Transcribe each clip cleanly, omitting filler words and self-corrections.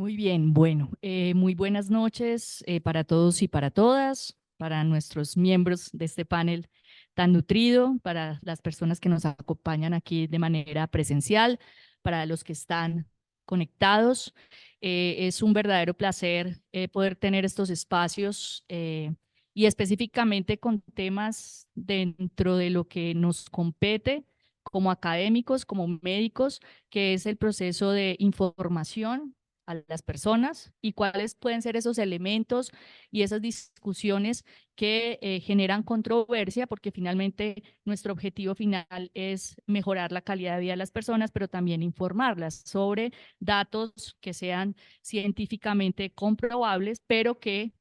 Muy bien, bueno, muy buenas noches para todos y para todas, para nuestros miembros de este panel tan nutrido, para las personas que nos acompañan aquí de manera presencial, para los que están conectados. Es un verdadero placer poder tener estos espacios y específicamente con temas dentro de lo que nos compete como académicos, como médicos, que es el proceso de información a las personas y cuáles pueden ser esos elementos y esas discusiones que generan controversia, porque finalmente nuestro objetivo final es mejorar la calidad de vida de las personas, pero también informarlas sobre datos que sean científicamente comprobables, pero que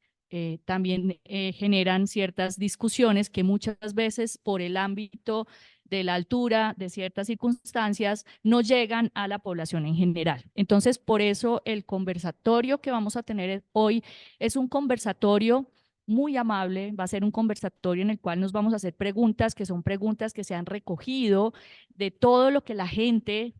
también generan ciertas discusiones que muchas veces por el ámbito de la altura, de ciertas circunstancias, no llegan a la población en general. Entonces, por eso el conversatorio que vamos a tener hoy es un conversatorio muy amable, va a ser un conversatorio en el cual nos vamos a hacer preguntas que son preguntas que se han recogido de todo lo que la gente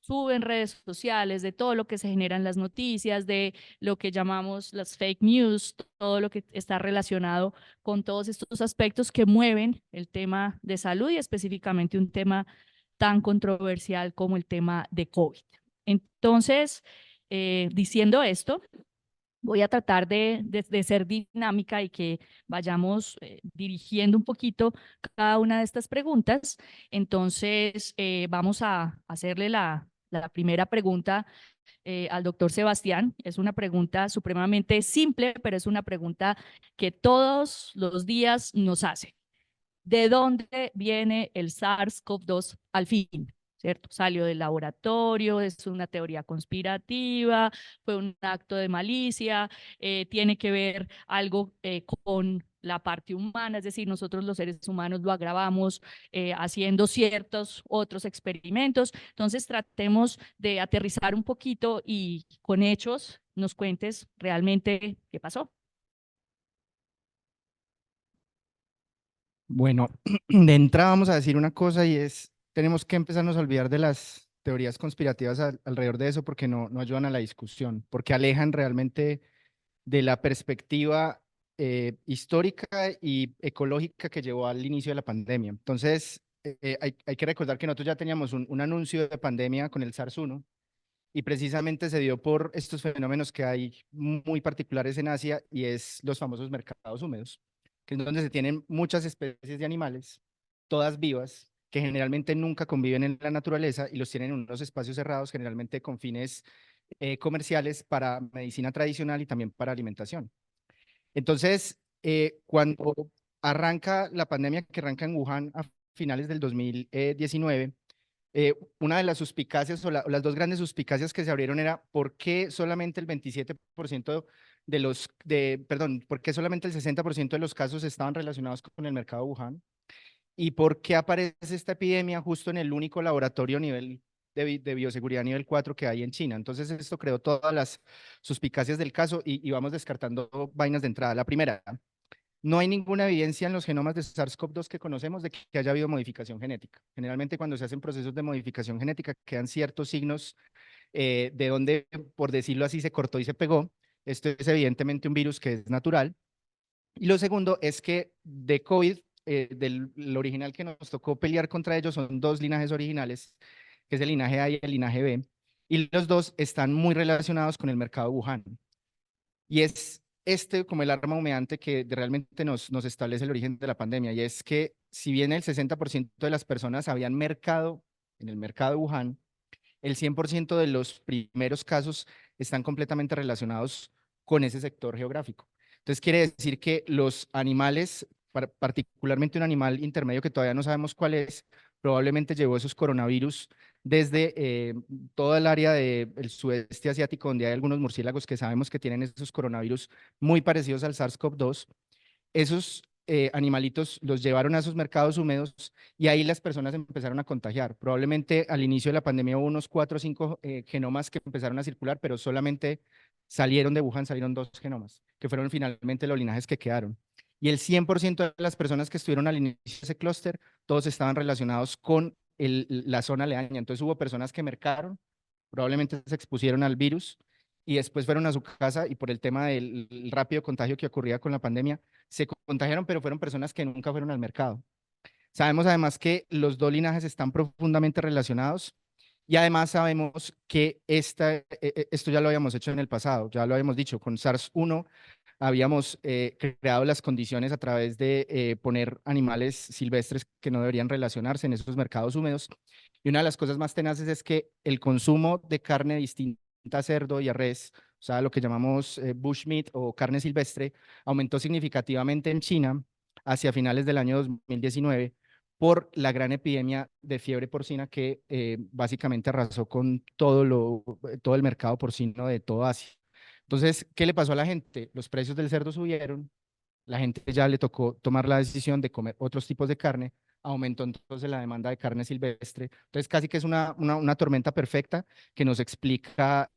sube en redes sociales, de todo lo que se genera en las noticias, de lo que llamamos las fake news, todo lo que está relacionado con todos estos aspectos que mueven el tema de salud y específicamente un tema tan controversial como el tema de COVID. Entonces, diciendo esto, voy a tratar de ser dinámica y que vayamos dirigiendo un poquito cada una de estas preguntas. Entonces, vamos a hacerle la primera pregunta al doctor Sebastián. Es una pregunta supremamente simple, pero es una pregunta que todos los días nos hace. ¿De dónde viene el SARS-CoV-2 al fin? ¿Cierto? Salió del laboratorio, es una teoría conspirativa, fue un acto de malicia, tiene que ver algo con la parte humana, es decir, nosotros los seres humanos lo agravamos haciendo ciertos otros experimentos. Entonces tratemos de aterrizar un poquito y con hechos nos cuentes realmente qué pasó. Bueno, de entrada vamos a decir una cosa y es, tenemos que empezarnos a olvidar de las teorías conspirativas alrededor de eso porque no ayudan a la discusión, porque alejan realmente de la perspectiva histórica y ecológica que llevó al inicio de la pandemia. Entonces, hay que recordar que nosotros ya teníamos un anuncio de pandemia con el SARS-1 y precisamente se dio por estos fenómenos que hay muy particulares en Asia y es los famosos mercados húmedos, que es donde se tienen muchas especies de animales, todas vivas, que generalmente nunca conviven en la naturaleza y los tienen en unos espacios cerrados, generalmente con fines comerciales para medicina tradicional y también para alimentación. Entonces, cuando arranca la pandemia que arranca en Wuhan a finales del 2019, una de las suspicacias o las dos grandes suspicacias que se abrieron era por qué solamente el 27% perdón, por qué solamente el 60% de los casos estaban relacionados con el mercado de Wuhan y por qué aparece esta epidemia justo en el único laboratorio a nivel de bioseguridad nivel 4 que hay en China. Entonces esto creó todas las suspicacias del caso y vamos descartando vainas de entrada. La primera, no hay ninguna evidencia en los genomas de SARS-CoV-2 que conocemos de que haya habido modificación genética. Generalmente cuando se hacen procesos de modificación genética quedan ciertos signos de donde, por decirlo así, se cortó y se pegó. Esto es evidentemente un virus que es natural. Y lo segundo es que de COVID, del original que nos tocó pelear contra ellos, son dos linajes originales, que es el linaje A y el linaje B, y los dos están muy relacionados con el mercado de Wuhan. Y es este como el arma humeante que realmente nos establece el origen de la pandemia. Y es que si bien el 60% de las personas habían mercado en el mercado de Wuhan, el 100% de los primeros casos están completamente relacionados con ese sector geográfico. Entonces quiere decir que los animales, particularmente un animal intermedio que todavía no sabemos cuál es, probablemente llevó esos coronavirus desde toda el área del sudeste asiático, donde hay algunos murciélagos que sabemos que tienen esos coronavirus muy parecidos al SARS-CoV-2. Esos animalitos los llevaron a esos mercados húmedos y ahí las personas empezaron a contagiar. Probablemente al inicio de la pandemia hubo unos 4 o 5 genomas que empezaron a circular, pero solamente salieron de Wuhan, salieron 2 genomas, que fueron finalmente los linajes que quedaron. Y el 100% de las personas que estuvieron al inicio de ese clúster, todos estaban relacionados con la zona aledaña. Entonces hubo personas que mercaron, probablemente se expusieron al virus y después fueron a su casa y por el tema del rápido contagio que ocurría con la pandemia, se contagiaron, pero fueron personas que nunca fueron al mercado. Sabemos además que los dos linajes están profundamente relacionados y además sabemos que esto ya lo habíamos hecho en el pasado, ya lo habíamos dicho, con SARS-1 habíamos creado las condiciones a través de poner animales silvestres que no deberían relacionarse en esos mercados húmedos. Y una de las cosas más tenaces es que el consumo de carne distinta a cerdo y a res, o sea, lo que llamamos bushmeat o carne silvestre, aumentó significativamente en China hacia finales del año 2019 por la gran epidemia de fiebre porcina que básicamente arrasó con todo el mercado porcino de toda Asia. Entonces, ¿qué le pasó a la gente? Los precios del cerdo subieron, la gente ya le tocó tomar la decisión de comer otros tipos de carne, aumentó entonces la demanda de carne silvestre. Entonces, casi que es una tormenta perfecta que nos explica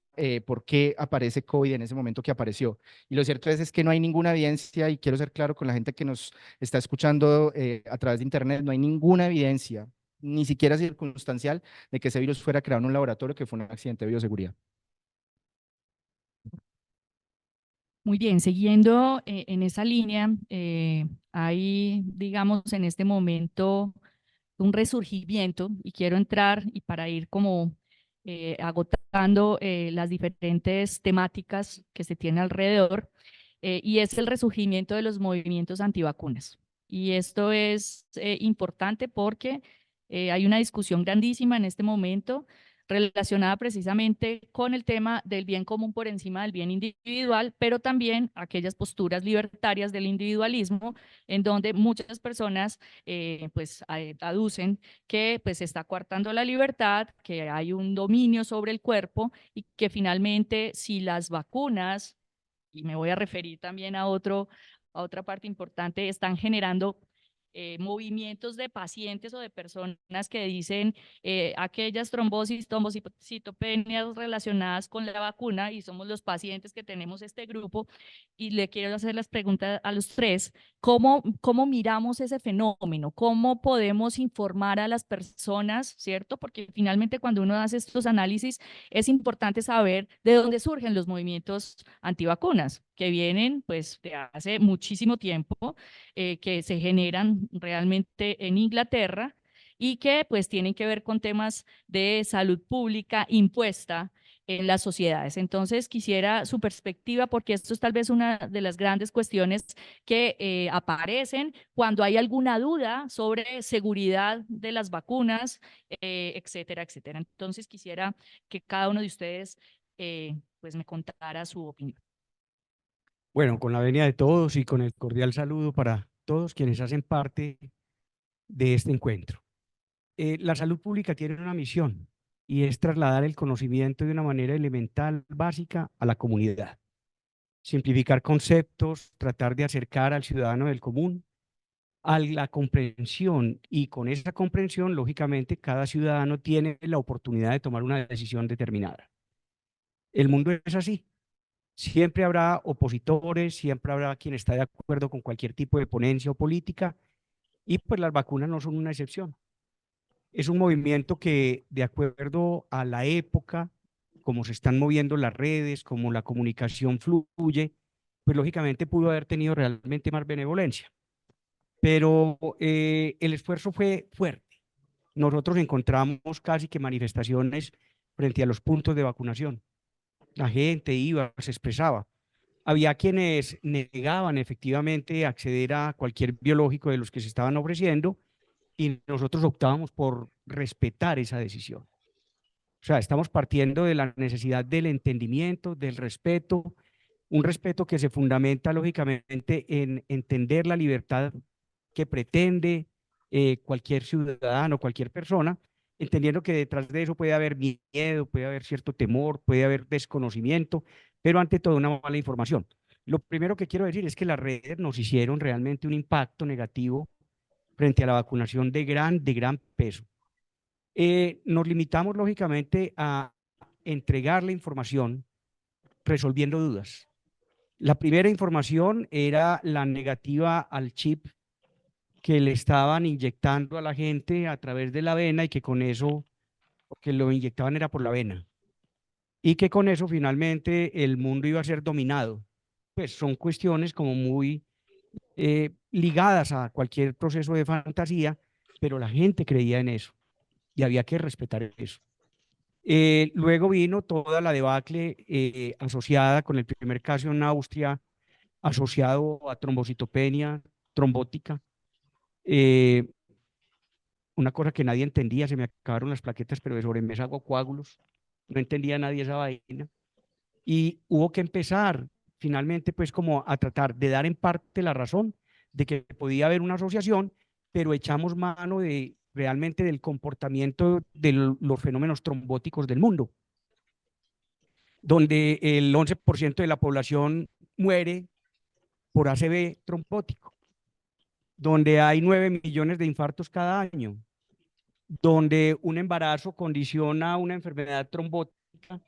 por qué aparece COVID en ese momento que apareció. Y lo cierto es que no hay ninguna evidencia, y quiero ser claro con la gente que nos está escuchando a través de Internet, no hay ninguna evidencia, ni siquiera circunstancial, de que ese virus fuera creado en un laboratorio, que fue un accidente de bioseguridad. Muy bien, siguiendo en esa línea, hay, digamos, en este momento un resurgimiento y quiero entrar y para ir como agotando las diferentes temáticas que se tienen alrededor, y es el resurgimiento de los movimientos antivacunas. Y esto es importante porque hay una discusión grandísima en este momento relacionada precisamente con el tema del bien común por encima del bien individual, pero también aquellas posturas libertarias del individualismo, en donde muchas personas pues aducen que pues se está coartando la libertad, que hay un dominio sobre el cuerpo y que finalmente si las vacunas, y me voy a referir también a otra parte importante, están generando movimientos de pacientes o de personas que dicen aquellas trombosis, trombocitopenias relacionadas con la vacuna y somos los pacientes que tenemos este grupo y le quiero hacer las preguntas a los tres. ¿Cómo miramos ese fenómeno? ¿Cómo podemos informar a las personas, cierto? Porque finalmente cuando uno hace estos análisis es importante saber de dónde surgen los movimientos antivacunas, que vienen pues de hace muchísimo tiempo, que se generan realmente en Inglaterra y que pues tienen que ver con temas de salud pública impuesta en las sociedades. Entonces, quisiera su perspectiva porque esto es tal vez una de las grandes cuestiones que aparecen cuando hay alguna duda sobre seguridad de las vacunas, etcétera, etcétera. Entonces, quisiera que cada uno de ustedes pues me contara su opinión. Bueno, con la venia de todos y con el cordial saludo para todos quienes hacen parte de este encuentro. La salud pública tiene una misión y es trasladar el conocimiento de una manera elemental, básica, a la comunidad. Simplificar conceptos, tratar de acercar al ciudadano del común a la comprensión y con esa comprensión, lógicamente, cada ciudadano tiene la oportunidad de tomar una decisión determinada. El mundo es así. Siempre habrá opositores, siempre habrá quien está de acuerdo con cualquier tipo de ponencia o política, y pues las vacunas no son una excepción. Es un movimiento que, de acuerdo a la época, como se están moviendo las redes, como la comunicación fluye, pues lógicamente pudo haber tenido realmente más benevolencia. Pero el esfuerzo fue fuerte. Nosotros encontramos casi que manifestaciones frente a los puntos de vacunación. La gente iba, se expresaba. Había quienes negaban efectivamente acceder a cualquier biológico de los que se estaban ofreciendo y nosotros optábamos por respetar esa decisión. O sea, estamos partiendo de la necesidad del entendimiento, del respeto, un respeto que se fundamenta lógicamente en entender la libertad que pretende cualquier ciudadano, cualquier persona, entendiendo que detrás de eso puede haber miedo, puede haber cierto temor, puede haber desconocimiento, pero ante todo una mala información. Lo primero que quiero decir es que las redes nos hicieron realmente un impacto negativo frente a la vacunación de gran peso. Nos limitamos lógicamente a entregar la información resolviendo dudas. La primera información era la negativa al chip que le estaban inyectando a la gente a través de la vena y que con eso, que lo inyectaban era por la vena. y que con eso finalmente el mundo iba a ser dominado. Pues son cuestiones como muy ligadas a cualquier proceso de fantasía, pero la gente creía en eso y había que respetar eso. Luego vino toda la debacle asociada con el primer caso en Austria, asociado a trombocitopenia trombótica. Una cosa que nadie entendía, se me acabaron las plaquetas, pero de sobremesa hago coágulos. No entendía nadie esa vaina. Y hubo que empezar finalmente pues como a tratar de dar en parte la razón de que podía haber una asociación, pero echamos mano de realmente del comportamiento de los fenómenos trombóticos del mundo, donde el 11% de la población muere por ACV trombótico, donde hay 9 millones de infartos cada año, donde un embarazo condiciona una enfermedad trombótica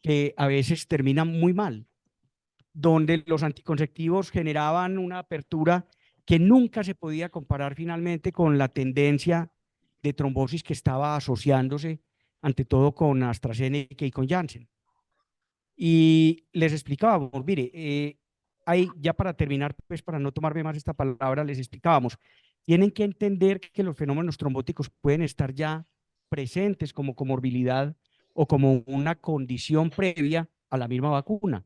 que a veces termina muy mal, donde los anticonceptivos generaban una apertura que nunca se podía comparar finalmente con la tendencia de trombosis que estaba asociándose ante todo con AstraZeneca y con Janssen. Y les explicábamos, mire, ahí ya para terminar, pues para no tomarme más esta palabra, les explicábamos, tienen que entender que los fenómenos trombóticos pueden estar ya presentes como comorbilidad o como una condición previa a la misma vacuna.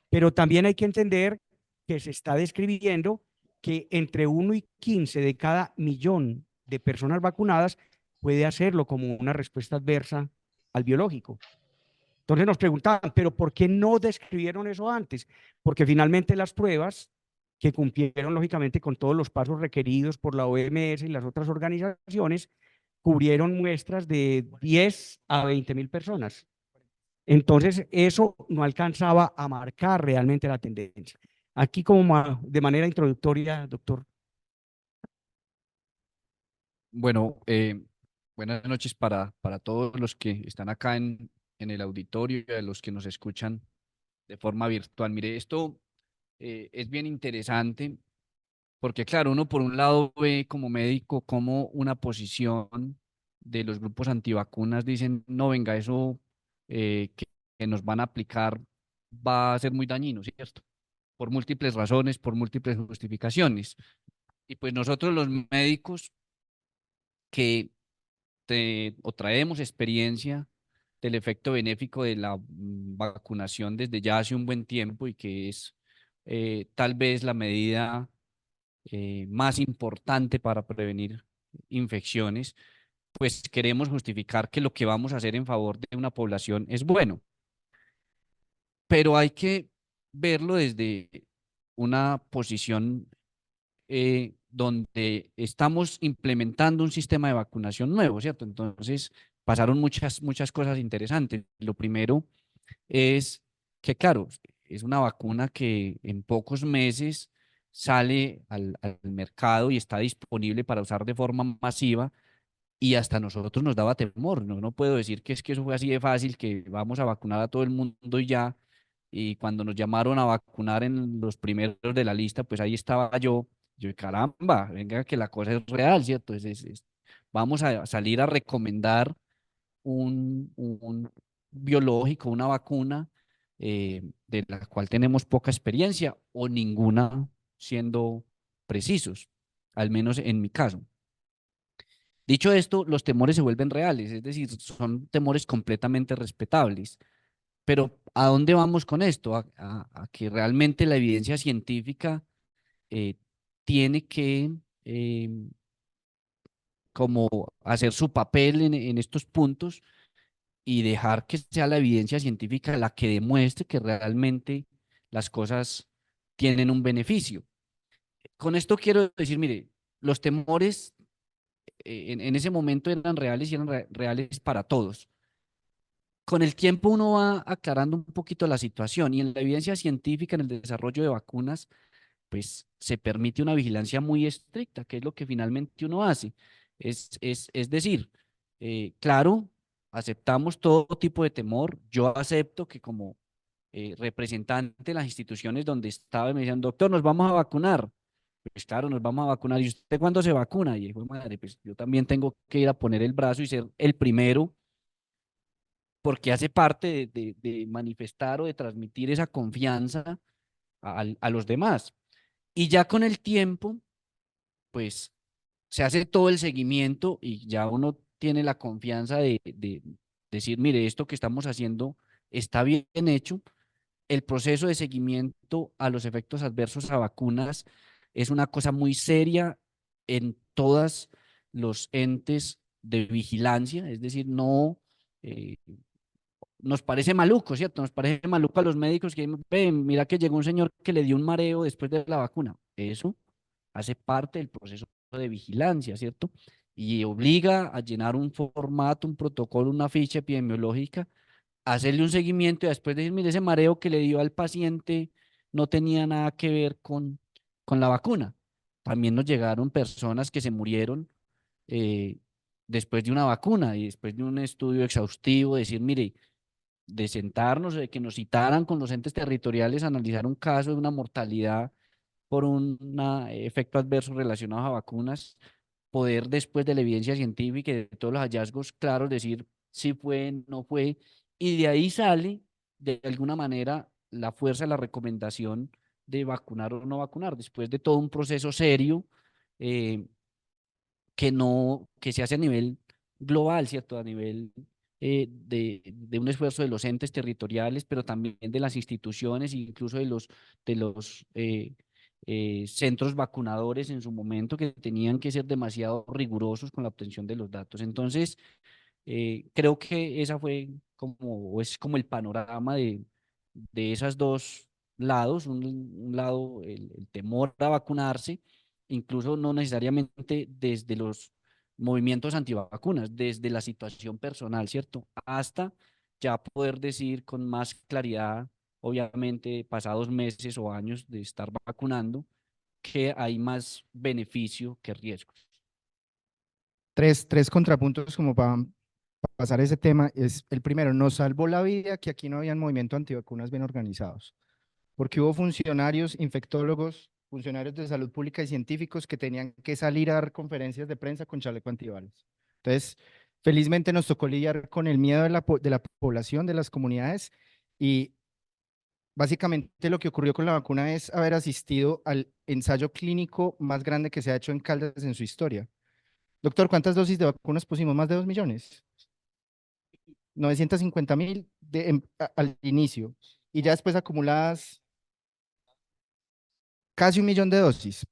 Pero también hay que entender que se está describiendo que entre 1 y 15 de cada millón de personas vacunadas puede hacerlo como una respuesta adversa al biológico. Entonces nos preguntaban, ¿pero por qué no describieron eso antes? Porque finalmente las pruebas que cumplieron lógicamente con todos los pasos requeridos por la OMS y las otras organizaciones, cubrieron muestras de 10 a 20.000 personas. Entonces, eso no alcanzaba a marcar realmente la tendencia. Aquí, como de manera introductoria, doctor. Bueno, buenas noches para todos los que están acá en el auditorio y a los que nos escuchan de forma virtual. Mire, esto es bien interesante porque, claro, uno por un lado ve como médico como una posición de los grupos antivacunas dicen, no, venga, eso que nos van a aplicar va a ser muy dañino, ¿cierto? Por múltiples razones, por múltiples justificaciones. Y pues nosotros los médicos que o traemos experiencia del efecto benéfico de la vacunación desde ya hace un buen tiempo y que es tal vez la medida más importante para prevenir infecciones, pues queremos justificar que lo que vamos a hacer en favor de una población es bueno, pero hay que verlo desde una posición donde estamos implementando un sistema de vacunación nuevo, ¿cierto? Entonces, pasaron muchas cosas interesantes. Lo primero es que, claro, es una vacuna que en pocos meses sale al mercado y está disponible para usar de forma masiva y hasta a nosotros nos daba temor. No puedo decir que es que eso fue así de fácil, que vamos a vacunar a todo el mundo y ya. Y cuando nos llamaron a vacunar en los primeros de la lista, pues ahí estaba yo. Yo, caramba, venga que la cosa es real, ¿cierto? Vamos a salir a recomendar un biológico, una vacuna de la cual tenemos poca experiencia o ninguna, siendo precisos, al menos en mi caso. Dicho esto, los temores se vuelven reales, es decir, son temores completamente respetables. Pero ¿a dónde vamos con esto? A que realmente la evidencia científica eh, tiene que como hacer su papel en estos puntos y dejar que sea la evidencia científica la que demuestre que realmente las cosas tienen un beneficio. Con esto quiero decir, mire, los temores en ese momento eran reales y eran reales para todos. Con el tiempo uno va aclarando un poquito la situación y en la evidencia científica, en el desarrollo de vacunas, pues se permite una vigilancia muy estricta, que es lo que finalmente uno hace. Es decir, claro, aceptamos todo tipo de temor. Yo acepto que como representante de las instituciones donde estaba, me decían, doctor, nos vamos a vacunar. Pues claro, nos vamos a vacunar. ¿Y usted cuándo se vacuna? Y dijo, madre, pues yo también tengo que ir a poner el brazo y ser el primero porque hace parte de manifestar o de transmitir esa confianza a los demás. Y ya con el tiempo, pues se hace todo el seguimiento y ya uno tiene la confianza de decir, mire, esto que estamos haciendo está bien hecho. El proceso de seguimiento a los efectos adversos a vacunas es una cosa muy seria en todos los entes de vigilancia, es decir, no nos parece maluco, ¿cierto? Nos parece maluco a los médicos que ven, mira que llegó un señor que le dio un mareo después de la vacuna. Eso hace parte del proceso de vigilancia, ¿cierto? Y obliga a llenar un formato, un protocolo, una ficha epidemiológica, hacerle un seguimiento y después decir, mire, ese mareo que le dio al paciente no tenía nada que ver con la vacuna. También nos llegaron personas que se murieron eh, después de una vacuna y después de un estudio exhaustivo, decir, mire, de sentarnos, de que nos citaran con los entes territoriales a analizar un caso de una mortalidad por un efecto adverso relacionado a vacunas, poder después de la evidencia científica y de todos los hallazgos claros decir si fue, no fue, y de ahí sale de alguna manera la fuerza de la recomendación de vacunar o no vacunar, después de todo un proceso serio eh, que se hace a nivel global, ¿cierto? A nivel de un esfuerzo de los entes territoriales, pero también de las instituciones, incluso de los centros vacunadores en su momento, que tenían que ser demasiado rigurosos con la obtención de los datos. Entonces, creo que esa fue o es como el panorama de esos dos lados. Un lado, el temor a vacunarse, incluso no necesariamente desde los movimientos antivacunas, desde la situación personal, ¿cierto? Hasta ya poder decir con más claridad, obviamente pasados meses o años de estar vacunando, que hay más beneficio que riesgos. Tres contrapuntos como para pasar ese tema. Es el primero, nos salvó la vida que aquí no habían movimientos antivacunas bien organizados, porque hubo funcionarios, infectólogos, funcionarios de salud pública y científicos que tenían que salir a dar conferencias de prensa con chaleco antibalas. Entonces, felizmente nos tocó lidiar con el miedo de la población, de las comunidades, y básicamente lo que ocurrió con la vacuna es haber asistido al ensayo clínico más grande que se ha hecho en Caldas en su historia. Doctor, ¿cuántas dosis de vacunas pusimos? Más de 2 millones. 950.000 al inicio, y ya después acumuladas casi 1 millón de dosis.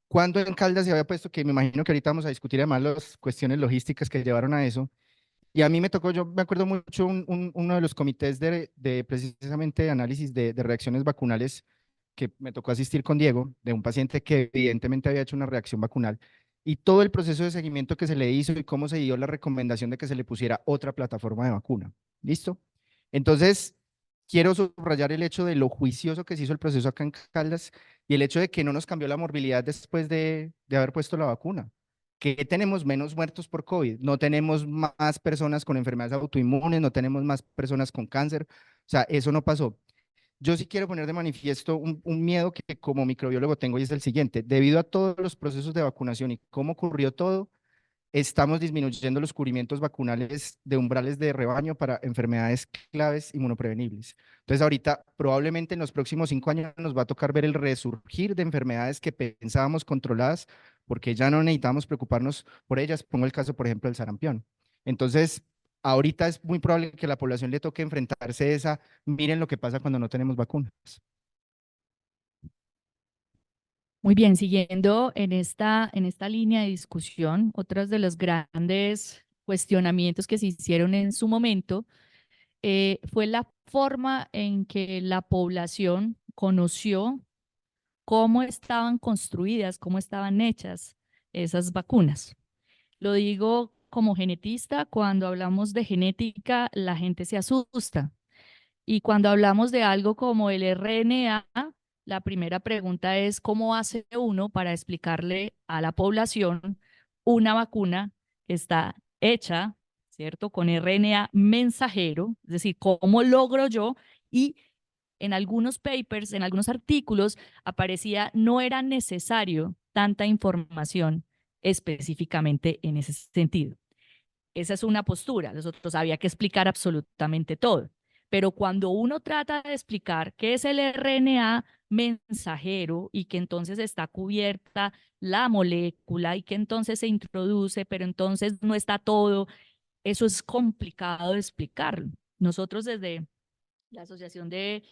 Cuando en Caldas se había puesto, que me imagino que ahorita vamos a discutir además las cuestiones logísticas que llevaron a eso, y a mí me tocó, yo me acuerdo mucho, uno de los comités de precisamente de análisis de reacciones vacunales que me tocó asistir con Diego, de un paciente que evidentemente había hecho una reacción vacunal, y todo el proceso de seguimiento que se le hizo y cómo se dio la recomendación de que se le pusiera otra plataforma de vacuna. ¿Listo? Entonces, quiero subrayar el hecho de lo juicioso que se hizo el proceso acá en Caldas y el hecho de que no nos cambió la morbilidad después de haber puesto la vacuna. Que tenemos menos muertos por COVID, no tenemos más personas con enfermedades autoinmunes, no tenemos más personas con cáncer. O sea, eso no pasó. Yo sí quiero poner de manifiesto un miedo que como microbiólogo tengo, y es el siguiente. Debido a todos los procesos de vacunación y cómo ocurrió todo, estamos disminuyendo los cubrimientos vacunales de umbrales de rebaño para enfermedades claves inmunoprevenibles. Entonces, ahorita probablemente en los próximos 5 años nos va a tocar ver el resurgir de enfermedades que pensábamos controladas, porque ya no necesitamos preocuparnos por ellas. Pongo el caso, por ejemplo, del sarampión. Entonces, ahorita es muy probable que a la población le toque enfrentarse a esa, miren lo que pasa cuando no tenemos vacunas. Muy bien, siguiendo en esta línea de discusión, otros de los grandes cuestionamientos que se hicieron en su momento fue la forma en que la población conoció cómo estaban construidas, cómo estaban hechas esas vacunas. Lo digo como genetista, cuando hablamos de genética, la gente se asusta. Y cuando hablamos de algo como el RNA, la primera pregunta es cómo hace uno para explicarle a la población una vacuna que está hecha, ¿cierto? Con RNA mensajero, es decir, cómo logro yo. Y en algunos papers, en algunos artículos, aparecía no era necesario tanta información específicamente en ese sentido. Esa es una postura. Nosotros había que explicar absolutamente todo. Pero cuando uno trata de explicar qué es el RNA mensajero y que entonces está cubierta la molécula y que entonces se introduce, pero entonces no está todo, eso es complicado de explicarlo. Nosotros desde la Asociación de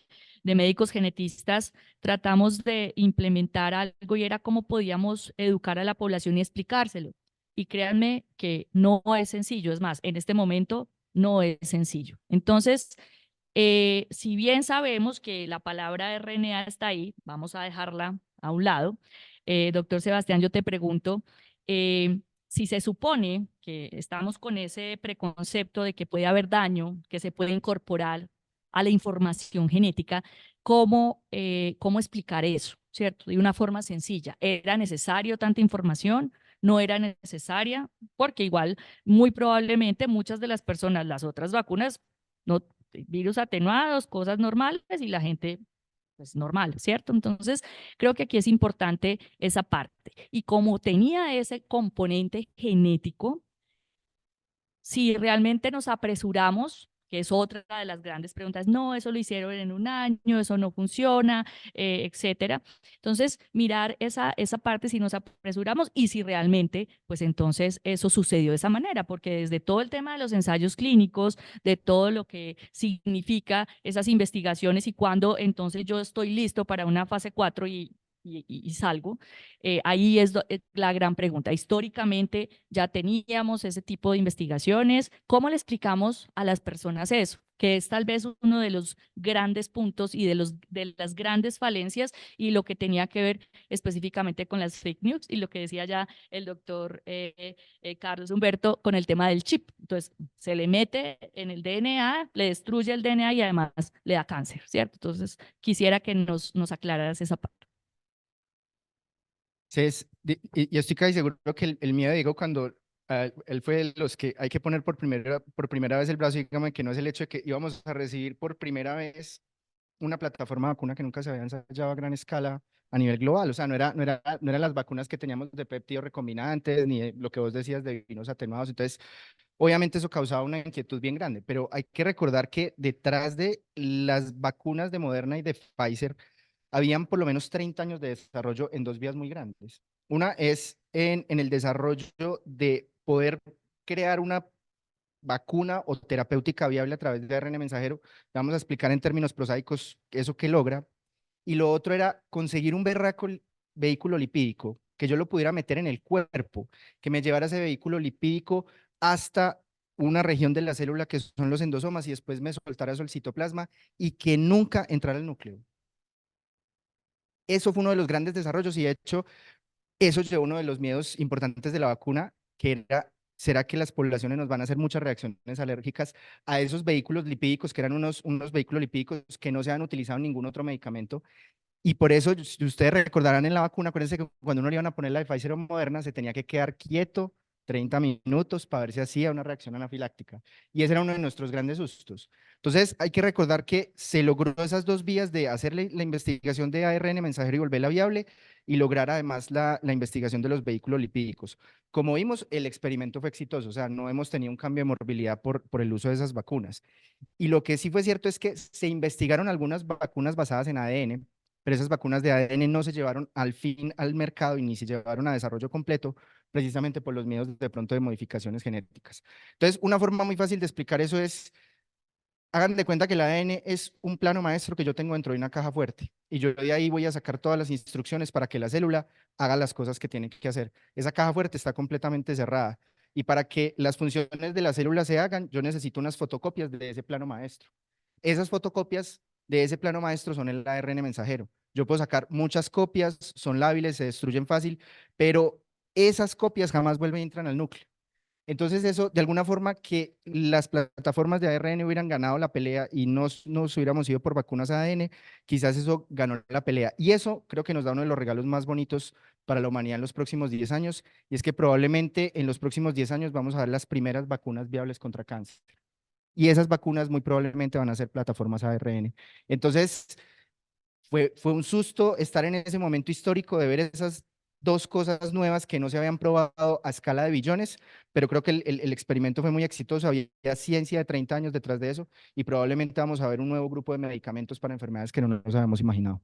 Médicos Genetistas tratamos de implementar algo y era cómo podíamos educar a la población y explicárselo. Y créanme que no es sencillo, es más, en este momento no es sencillo. Entonces, si bien sabemos que la palabra RNA está ahí, vamos a dejarla a un lado. Doctor Sebastián, yo te pregunto, si se supone que estamos con ese preconcepto de que puede haber daño, que se puede incorporar a la información genética, ¿cómo explicar eso, cierto? De una forma sencilla. ¿Era necesario tanta información? ¿No era necesaria? Porque igual, muy probablemente muchas de las personas, las otras vacunas, no, virus atenuados, cosas normales y la gente pues normal, ¿cierto? Entonces, creo que aquí es importante esa parte. Y como tenía ese componente genético, si realmente nos apresuramos, que es otra de las grandes preguntas, no, eso lo hicieron en un año, eso no funciona, etcétera. Entonces, mirar esa parte si nos apresuramos y si realmente, pues entonces eso sucedió de esa manera, porque desde todo el tema de los ensayos clínicos, de todo lo que significa esas investigaciones y cuando entonces yo estoy listo para una fase 4 y salgo. Ahí es la gran pregunta. Históricamente ya teníamos ese tipo de investigaciones. ¿Cómo le explicamos a las personas eso? Que es tal vez uno de los grandes puntos y de las grandes falencias y lo que tenía que ver específicamente con las fake news y lo que decía ya el doctor Carlos Humberto con el tema del chip. Entonces, se le mete en el DNA, le destruye el DNA y además le da cáncer, ¿cierto? Entonces, quisiera que nos aclararas esa parte. Y estoy casi seguro que el miedo de Diego cuando él fue de los que hay que poner por primera vez el brazo, dígame que no es el hecho de que íbamos a recibir por primera vez una plataforma de vacuna que nunca se había ensayado a gran escala a nivel global. O sea, no eran las vacunas que teníamos de péptidos recombinantes, ni de lo que vos decías de vinos atenuados. Entonces, obviamente eso causaba una inquietud bien grande, pero hay que recordar que detrás de las vacunas de Moderna y de Pfizer, habían por lo menos 30 años de desarrollo en dos vías muy grandes. Una es en el desarrollo de poder crear una vacuna o terapéutica viable a través de ARN mensajero. Vamos a explicar en términos prosaicos eso que logra. Y lo otro era conseguir un berraco vehículo lipídico, que yo lo pudiera meter en el cuerpo, que me llevara ese vehículo lipídico hasta una región de la célula que son los endosomas y después me soltara eso el citoplasma y que nunca entrara al núcleo. Eso fue uno de los grandes desarrollos y de hecho eso llevó uno de los miedos importantes de la vacuna, que era, ¿será que las poblaciones nos van a hacer muchas reacciones alérgicas a esos vehículos lipídicos, que eran unos vehículos lipídicos que no se han utilizado en ningún otro medicamento? Y por eso, si ustedes recordarán en la vacuna, acuérdense que cuando uno le iban a poner la de Pfizer o Moderna, se tenía que quedar quieto 30 minutos para ver si hacía una reacción anafiláctica. Y ese era uno de nuestros grandes sustos. Entonces, hay que recordar que se logró esas dos vías de hacer la investigación de ARN mensajero y volverla viable y lograr además la investigación de los vehículos lipídicos. Como vimos, el experimento fue exitoso, o sea, no hemos tenido un cambio de morbilidad por el uso de esas vacunas. Y lo que sí fue cierto es que se investigaron algunas vacunas basadas en ADN, pero esas vacunas de ADN no se llevaron al fin al mercado y ni se llevaron a desarrollo completo, precisamente por los miedos de pronto de modificaciones genéticas. Entonces, una forma muy fácil de explicar eso es, hagan de cuenta que el ADN es un plano maestro que yo tengo dentro de una caja fuerte y yo de ahí voy a sacar todas las instrucciones para que la célula haga las cosas que tiene que hacer. Esa caja fuerte está completamente cerrada y para que las funciones de la célula se hagan, yo necesito unas fotocopias de ese plano maestro. Esas fotocopias de ese plano maestro son el ARN mensajero. Yo puedo sacar muchas copias, son lábiles, se destruyen fácil, pero esas copias jamás vuelven y entran al núcleo. Entonces eso, de alguna forma, que las plataformas de ARN hubieran ganado la pelea y nos hubiéramos ido por vacunas ADN, quizás eso ganó la pelea. Y eso creo que nos da uno de los regalos más bonitos para la humanidad en los próximos 10 años, y es que probablemente en los próximos 10 años vamos a ver las primeras vacunas viables contra cáncer. Y esas vacunas muy probablemente van a ser plataformas ARN. Entonces, fue un susto estar en ese momento histórico de ver esas dos cosas nuevas que no se habían probado a escala de billones, pero creo que el experimento fue muy exitoso, había ciencia de 30 años detrás de eso y probablemente vamos a ver un nuevo grupo de medicamentos para enfermedades que no nos habíamos imaginado.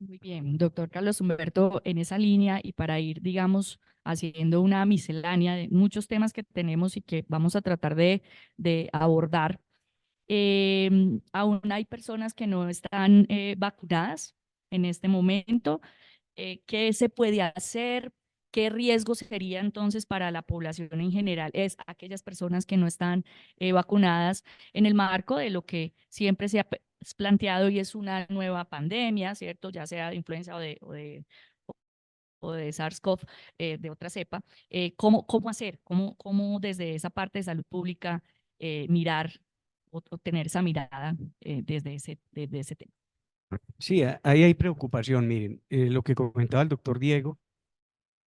Muy bien, doctor Carlos Humberto, en esa línea y para ir, digamos, haciendo una miscelánea de muchos temas que tenemos y que vamos a tratar de abordar. Aún hay personas que no están vacunadas en este momento. ¿Qué se puede hacer? ¿Qué riesgo sería entonces para la población en general? Es aquellas personas que no están vacunadas en el marco de lo que siempre se ha planteado y es una nueva pandemia, ¿cierto? Ya sea de influenza o de SARS-CoV, de otra cepa. ¿Cómo hacer? ¿Cómo desde esa parte de salud pública mirar o tener esa mirada desde ese tema? Sí, ahí hay preocupación. Miren, lo que comentaba el doctor Diego,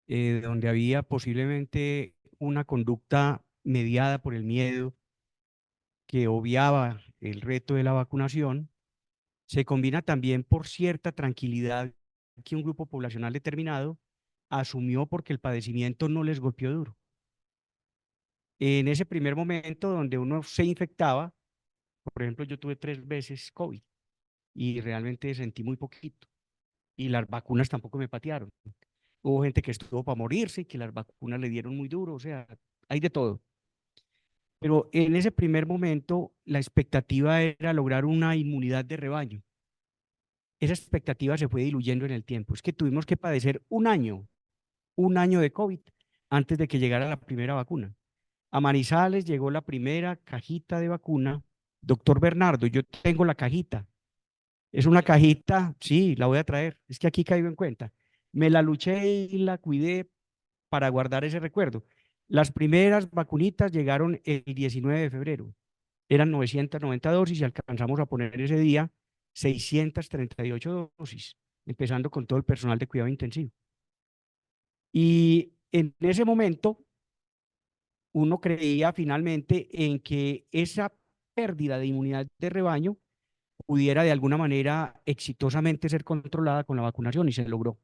donde había posiblemente una conducta mediada por el miedo que obviaba el reto de la vacunación, se combina también por cierta tranquilidad que un grupo poblacional determinado asumió porque el padecimiento no les golpeó duro. En ese primer momento donde uno se infectaba, por ejemplo, yo tuve 3 veces COVID y realmente sentí muy poquito y las vacunas tampoco me patearon. Hubo gente que estuvo para morirse y que las vacunas le dieron muy duro, o sea, hay de todo. Pero en ese primer momento la expectativa era lograr una inmunidad de rebaño. Esa expectativa se fue diluyendo en el tiempo. Es que tuvimos que padecer un año de COVID antes de que llegara la primera vacuna. A Manizales llegó la primera cajita de vacuna. Doctor Bernardo, yo tengo la cajita. Es una cajita, sí, la voy a traer. Es que aquí caigo en cuenta. Me la luché y la cuidé para guardar ese recuerdo. Las primeras vacunitas llegaron el 19 de febrero. Eran 990 dosis y alcanzamos a poner ese día 638 dosis, empezando con todo el personal de cuidado intensivo. Y en ese momento uno creía finalmente en que esa pérdida de inmunidad de rebaño pudiera de alguna manera exitosamente ser controlada con la vacunación y se logró.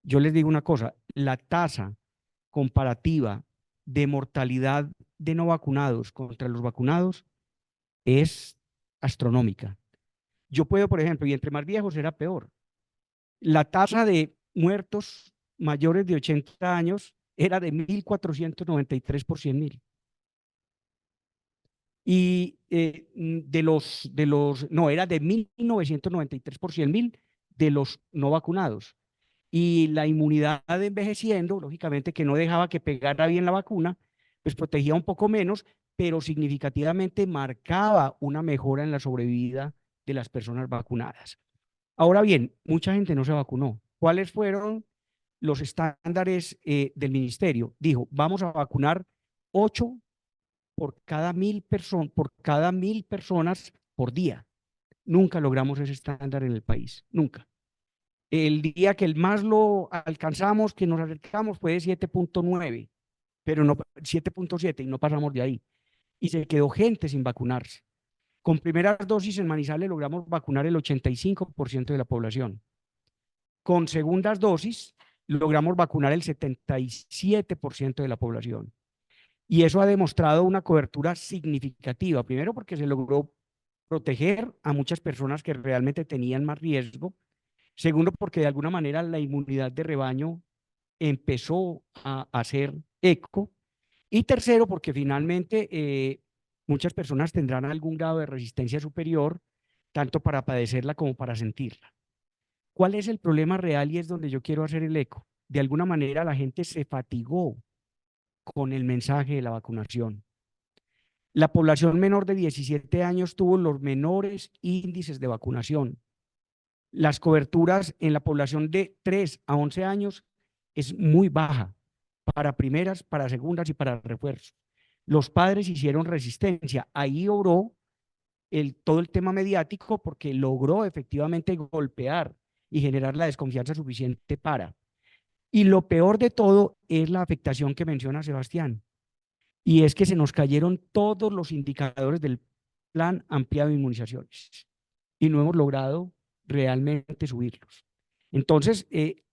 Yo les digo una cosa, la tasa comparativa de mortalidad de no vacunados contra los vacunados es astronómica. Yo puedo, por ejemplo, y entre más viejos era peor. La tasa de muertos mayores de 80 años era de 1.493 por 100.000. Y no, era de 1.993 por 100.000 de los no vacunados. Y la inmunidad envejeciendo, lógicamente que no dejaba que pegara bien la vacuna, pues protegía un poco menos, pero significativamente marcaba una mejora en la sobrevida de las personas vacunadas. Ahora bien, mucha gente no se vacunó. ¿Cuáles fueron los estándares del ministerio? Dijo, vamos a vacunar 8 por cada 1.000 personas por día. Nunca logramos ese estándar en el país, nunca. El día que el más lo alcanzamos, que nos acercamos, fue de 7.9, pero no 7.7 y no pasamos de ahí. Y se quedó gente sin vacunarse. Con primeras dosis en Manizales logramos vacunar el 85% de la población. Con segundas dosis logramos vacunar el 77% de la población. Y eso ha demostrado una cobertura significativa. Primero porque se logró proteger a muchas personas que realmente tenían más riesgo. Segundo porque de alguna manera la inmunidad de rebaño empezó a hacer eco. Y tercero porque finalmente muchas personas tendrán algún grado de resistencia superior, tanto para padecerla como para sentirla. ¿Cuál es el problema real? Y es donde yo quiero hacer el eco. De alguna manera la gente se fatigó con el mensaje de la vacunación. La población menor de 17 años tuvo los menores índices de vacunación. Las coberturas en la población de 3 a 11 años es muy baja para primeras, para segundas y para refuerzos. Los padres hicieron resistencia. Ahí obró todo el tema mediático porque logró efectivamente golpear y generar la desconfianza suficiente para. Y lo peor de todo es la afectación que menciona Sebastián. Y es que se nos cayeron todos los indicadores del plan ampliado de inmunizaciones y no hemos logrado realmente subirlos. Entonces,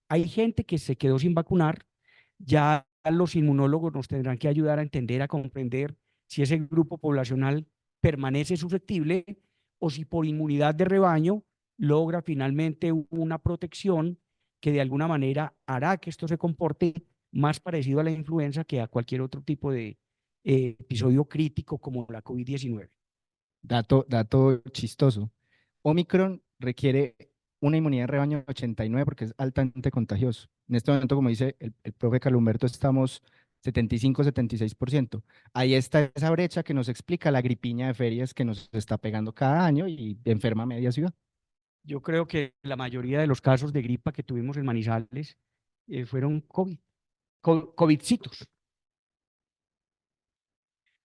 hay gente que se quedó sin vacunar, ya los inmunólogos nos tendrán que ayudar a entender, a comprender si ese grupo poblacional permanece susceptible o si por inmunidad de rebaño logra finalmente una protección que de alguna manera hará que esto se comporte más parecido a la influenza que a cualquier otro tipo de episodio crítico como la COVID-19. Dato chistoso. Omicron requiere una inmunidad de rebaño 89 porque es altamente contagioso. En este momento, como dice el profe Calumberto, estamos 75-76%. Ahí está esa brecha que nos explica la gripiña de ferias que nos está pegando cada año y enferma a media ciudad. Yo creo que la mayoría de los casos de gripa que tuvimos en Manizales fueron COVIDcitos.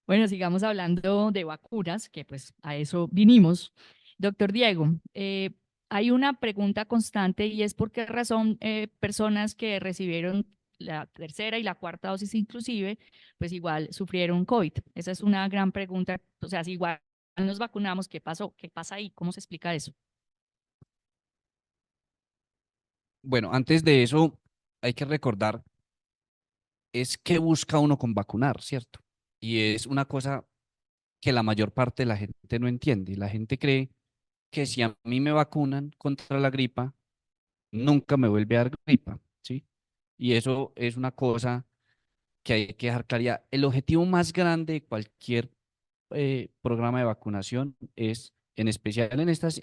Bueno, sigamos hablando de vacunas, que pues a eso vinimos. Doctor Diego, hay una pregunta constante y es por qué razón personas que recibieron la tercera y la cuarta dosis inclusive, pues igual sufrieron COVID. Esa es una gran pregunta. O sea, si igual nos vacunamos, ¿qué pasó? ¿Qué pasa ahí? ¿Cómo se explica eso? Bueno, antes de eso, hay que recordar es qué busca uno con vacunar, ¿cierto? Y es una cosa que la mayor parte de la gente no entiende. La gente cree que si a mí me vacunan contra la gripa, nunca me vuelve a dar gripa, ¿sí? Y eso es una cosa que hay que dejar claridad. El objetivo más grande de cualquier programa de vacunación es, en especial en estas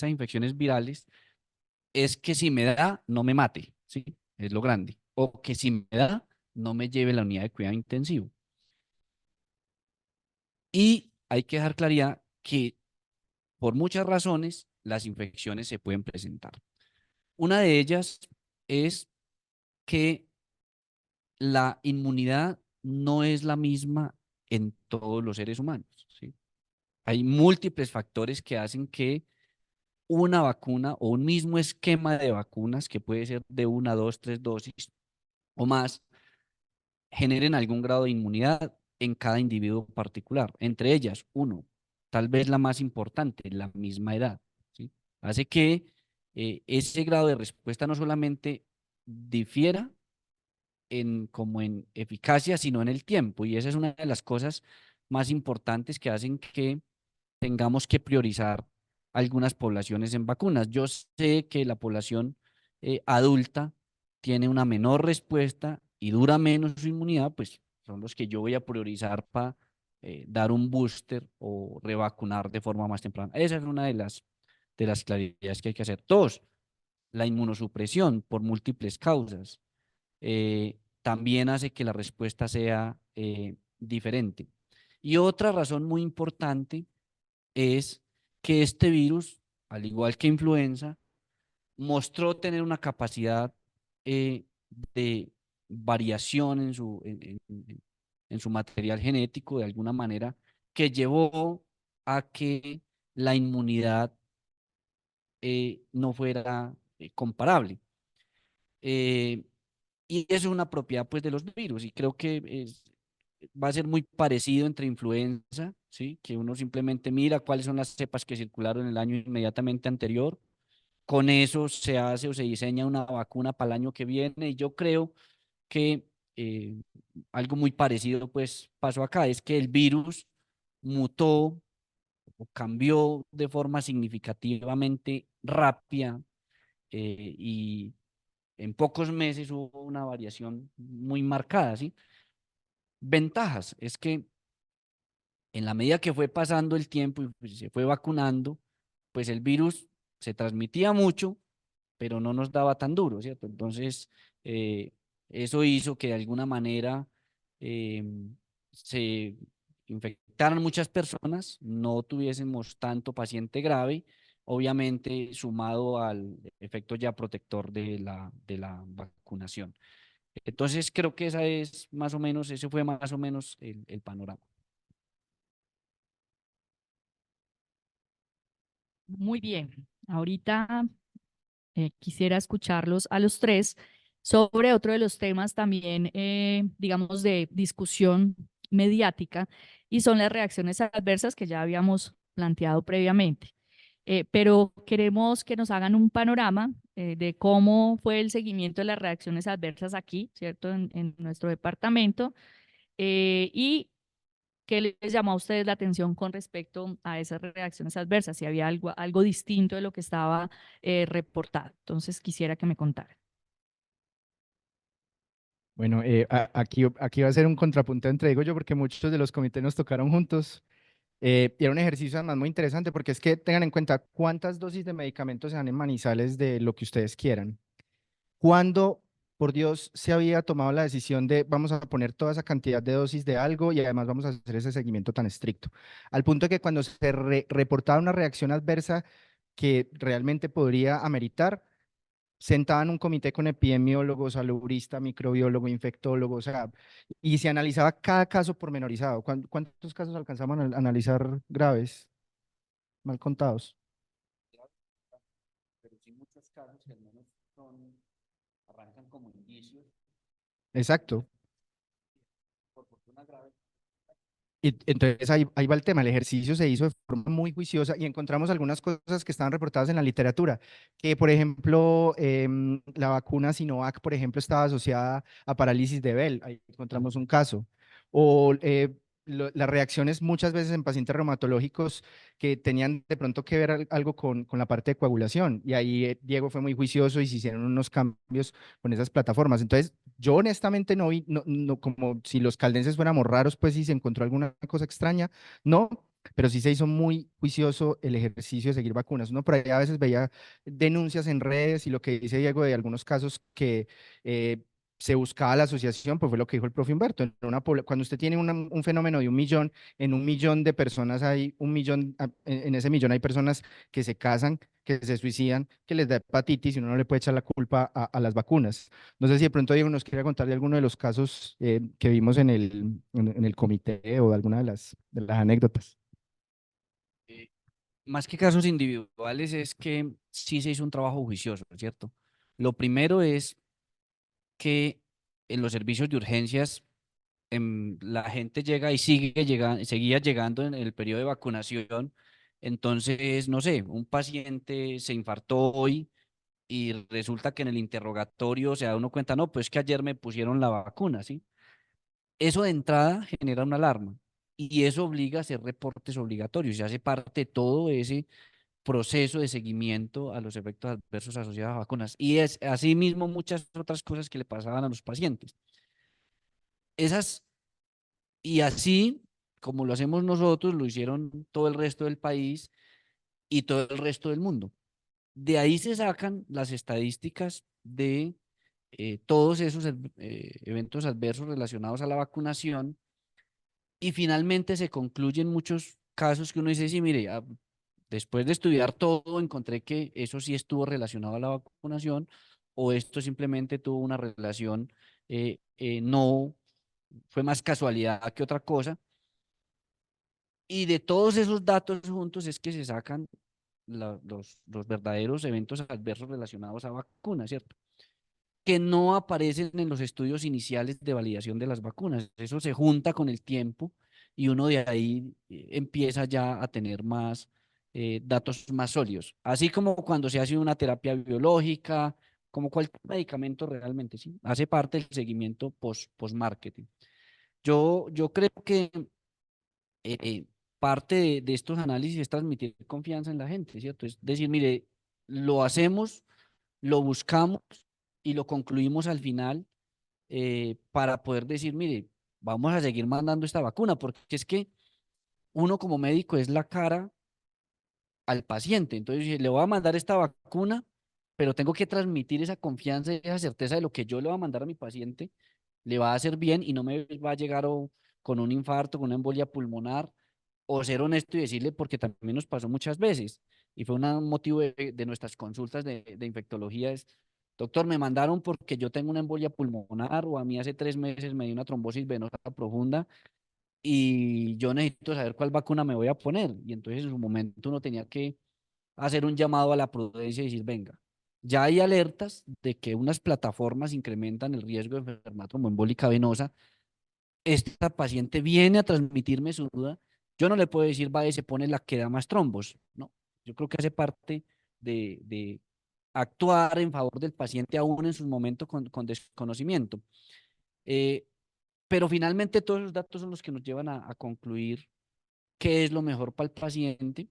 infecciones virales, es que si me da, no me mate, ¿sí? Es lo grande. O que si me da, no me lleve a la unidad de cuidado intensivo. Y hay que dejar claridad que por muchas razones las infecciones se pueden presentar. Una de ellas es que la inmunidad no es la misma en todos los seres humanos, ¿sí? Hay múltiples factores que hacen que una vacuna o un mismo esquema de vacunas, que puede ser de 1, 2, 3 dosis o más, generen algún grado de inmunidad en cada individuo particular. Entre ellas, uno, tal vez la más importante, la misma edad, ¿sí? Hace que ese grado de respuesta no solamente difiera como en eficacia, sino en el tiempo. Y esa es una de las cosas más importantes que hacen que tengamos que priorizar algunas poblaciones en vacunas. Yo sé que la población adulta tiene una menor respuesta y dura menos su inmunidad, pues son los que yo voy a priorizar para dar un booster o revacunar de forma más temprana. Esa es una de las claridades que hay que hacer. Dos, la inmunosupresión por múltiples causas también hace que la respuesta sea diferente. Y otra razón muy importante es que este virus, al igual que influenza, mostró tener una capacidad de variación en su material genético de alguna manera que llevó a que la inmunidad no fuera comparable. Y eso es una propiedad pues de los virus y creo que va a ser muy parecido entre influenza, ¿sí? Que uno simplemente mira cuáles son las cepas que circularon el año inmediatamente anterior. Con eso se hace o se diseña una vacuna para el año que viene y yo creo que algo muy parecido pues pasó acá, es que el virus mutó o cambió de forma significativamente rápida y en pocos meses hubo una variación muy marcada, ¿sí? Ventajas es que en la medida que fue pasando el tiempo y pues, se fue vacunando, pues el virus se transmitía mucho, pero no nos daba tan duro, ¿cierto? Entonces, eh, eso hizo que de alguna manera eh, se infectaran muchas personas, no tuviésemos tanto paciente grave, obviamente sumado al efecto ya protector de la vacunación. Entonces, creo que esa es más o menos, ese fue más o menos el panorama. Muy bien. Ahorita quisiera escucharlos a los tres sobre otro de los temas también, digamos, de discusión mediática, y son las reacciones adversas que ya habíamos planteado previamente. pero queremos que nos hagan un panorama de cómo fue el seguimiento de las reacciones adversas aquí, ¿cierto? En nuestro departamento, y qué les llamó a ustedes la atención con respecto a esas reacciones adversas, si había algo distinto de lo que estaba reportado. Entonces, quisiera que me contaran. Bueno, aquí va a ser un contrapunto entre digo yo, porque muchos de los comités nos tocaron juntos. Y era un ejercicio además muy interesante porque es que tengan en cuenta cuántas dosis de medicamentos se dan en Manizales de lo que ustedes quieran. ¿Cuándo, por Dios, se había tomado la decisión de vamos a poner toda esa cantidad de dosis de algo y además vamos a hacer ese seguimiento tan estricto? Al punto de que cuando se reportaba una reacción adversa que realmente podría ameritar, sentaban un comité con epidemiólogos, salubrista, microbiólogo, infectólogo, o sea, y se analizaba cada caso pormenorizado. ¿Cuántos casos alcanzamos a analizar graves, mal contados? Pero sí muchos casos que al menos arrancan como indicios, Exacto. por fortuna grave. Y entonces ahí va el tema, el ejercicio se hizo de forma muy juiciosa y encontramos algunas cosas que estaban reportadas en la literatura, que por ejemplo la vacuna Sinovac, por ejemplo, estaba asociada a parálisis de Bell, ahí encontramos un caso, o las reacciones muchas veces en pacientes reumatológicos que tenían de pronto que ver algo con la parte de coagulación, y ahí Diego fue muy juicioso y se hicieron unos cambios con esas plataformas. Entonces, yo honestamente no vi, como si los caldenses fuéramos raros, pues si se encontró alguna cosa extraña, no, pero sí se hizo muy juicioso el ejercicio de seguir vacunas. Uno por ahí a veces veía denuncias en redes y lo que dice Diego de algunos casos que se buscaba la asociación, pues fue lo que dijo el profe Humberto. Cuando usted tiene un fenómeno de 1 millón, en 1 millón de personas hay 1 millón, en ese millón hay personas que se casan, que se suicidan, que les da hepatitis y uno no le puede echar la culpa a las vacunas. No sé si de pronto Diego nos quiere contar de alguno de los casos que vimos en el comité o de alguna de las anécdotas. Más que casos individuales, es que sí se hizo un trabajo juicioso, ¿cierto? Lo primero es que en los servicios de urgencias la gente llega y seguía llegando en el periodo de vacunación. Entonces, no sé, un paciente se infartó hoy y resulta que en el interrogatorio se da uno cuenta, no, pues que ayer me pusieron la vacuna, ¿sí? Eso de entrada genera una alarma y eso obliga a hacer reportes obligatorios y hace parte de todo ese proceso de seguimiento a los efectos adversos asociados a vacunas. Y es asimismo muchas otras cosas que le pasaban a los pacientes. Esas, y así como lo hacemos nosotros, lo hicieron todo el resto del país y todo el resto del mundo. De ahí se sacan las estadísticas de todos esos eventos adversos relacionados a la vacunación y finalmente se concluyen muchos casos que uno dice, sí, mire, después de estudiar todo, encontré que eso sí estuvo relacionado a la vacunación o esto simplemente tuvo una relación, no, fue más casualidad que otra cosa. Y de todos esos datos juntos es que se sacan los verdaderos eventos adversos relacionados a vacunas, ¿cierto? Que no aparecen en los estudios iniciales de validación de las vacunas. Eso se junta con el tiempo y uno de ahí empieza ya a tener más datos más sólidos. Así como cuando se hace una terapia biológica, como cualquier medicamento realmente, ¿sí? Hace parte del seguimiento post-marketing. Yo creo que parte de estos análisis es transmitir confianza en la gente, ¿cierto? Es decir, mire, lo hacemos, lo buscamos y lo concluimos al final para poder decir, mire, vamos a seguir mandando esta vacuna, porque es que uno como médico es la cara al paciente. Entonces, le voy a mandar esta vacuna, pero tengo que transmitir esa confianza y esa certeza de lo que yo le voy a mandar a mi paciente, le va a hacer bien y no me va a llegar con un infarto, con una embolia pulmonar, o ser honesto y decirle, porque también nos pasó muchas veces, y fue un motivo de nuestras consultas de infectología, es, doctor, me mandaron porque yo tengo una embolia pulmonar, o a mí hace 3 meses me dio una trombosis venosa profunda, y yo necesito saber cuál vacuna me voy a poner. Y entonces en su momento uno tenía que hacer un llamado a la prudencia y decir, venga, ya hay alertas de que unas plataformas incrementan el riesgo de enfermedad tromboembólica venosa. Esta paciente viene a transmitirme su duda. Yo no le puedo decir, va y se pone la que da más trombos, ¿no? Yo creo que hace parte de actuar en favor del paciente aún en sus momentos con desconocimiento. Pero finalmente todos esos datos son los que nos llevan a concluir qué es lo mejor para el paciente.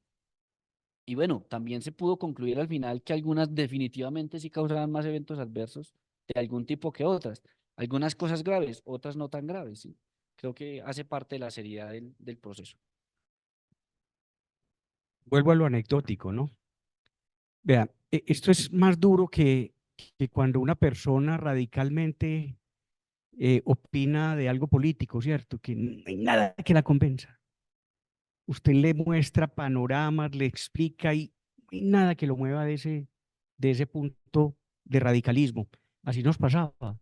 Y bueno, también se pudo concluir al final que algunas definitivamente sí causaban más eventos adversos de algún tipo que otras. Algunas cosas graves, otras no tan graves, ¿sí? Creo que hace parte de la seriedad del proceso. Vuelvo a lo anecdótico, ¿no? Vea, esto es más duro que cuando una persona radicalmente opina de algo político, ¿cierto? Que no hay nada que la convenza. Usted le muestra panoramas, le explica y no hay nada que lo mueva de ese punto de radicalismo. Así nos pasaba.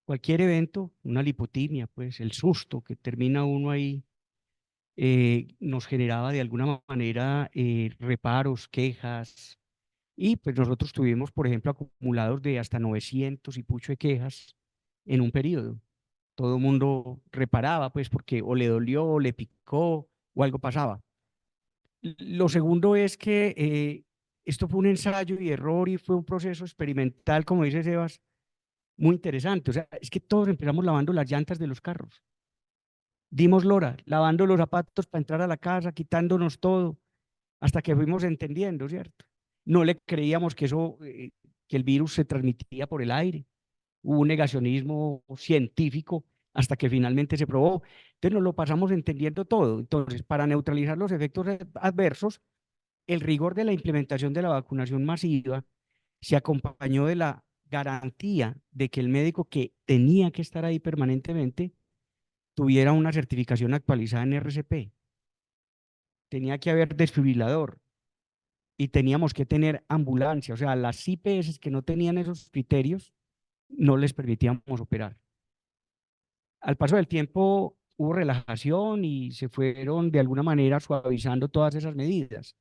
Cualquier evento, una lipotimia, pues el susto que termina uno ahí, nos generaba de alguna manera reparos, quejas, y pues nosotros tuvimos, por ejemplo, acumulados de hasta 900 y pucho de quejas en un periodo. Todo el mundo reparaba, pues, porque o le dolió, o le picó, o algo pasaba. Lo segundo es que esto fue un ensayo y error y fue un proceso experimental, como dice Sebas, muy interesante. O sea, es que todos empezamos lavando las llantas de los carros. Dimos lora, lavando los zapatos para entrar a la casa, quitándonos todo, hasta que fuimos entendiendo, ¿cierto? No le creíamos que eso, que el virus se transmitía por el aire. Hubo un negacionismo científico hasta que finalmente se probó. Entonces nos lo pasamos entendiendo todo. Entonces, para neutralizar los efectos adversos, el rigor de la implementación de la vacunación masiva se acompañó de la garantía de que el médico que tenía que estar ahí permanentemente tuviera una certificación actualizada en RCP. Tenía que haber desfibrilador y teníamos que tener ambulancia. O sea, las IPS que no tenían esos criterios no les permitíamos operar. Al paso del tiempo hubo relajación y se fueron de alguna manera suavizando todas esas medidas.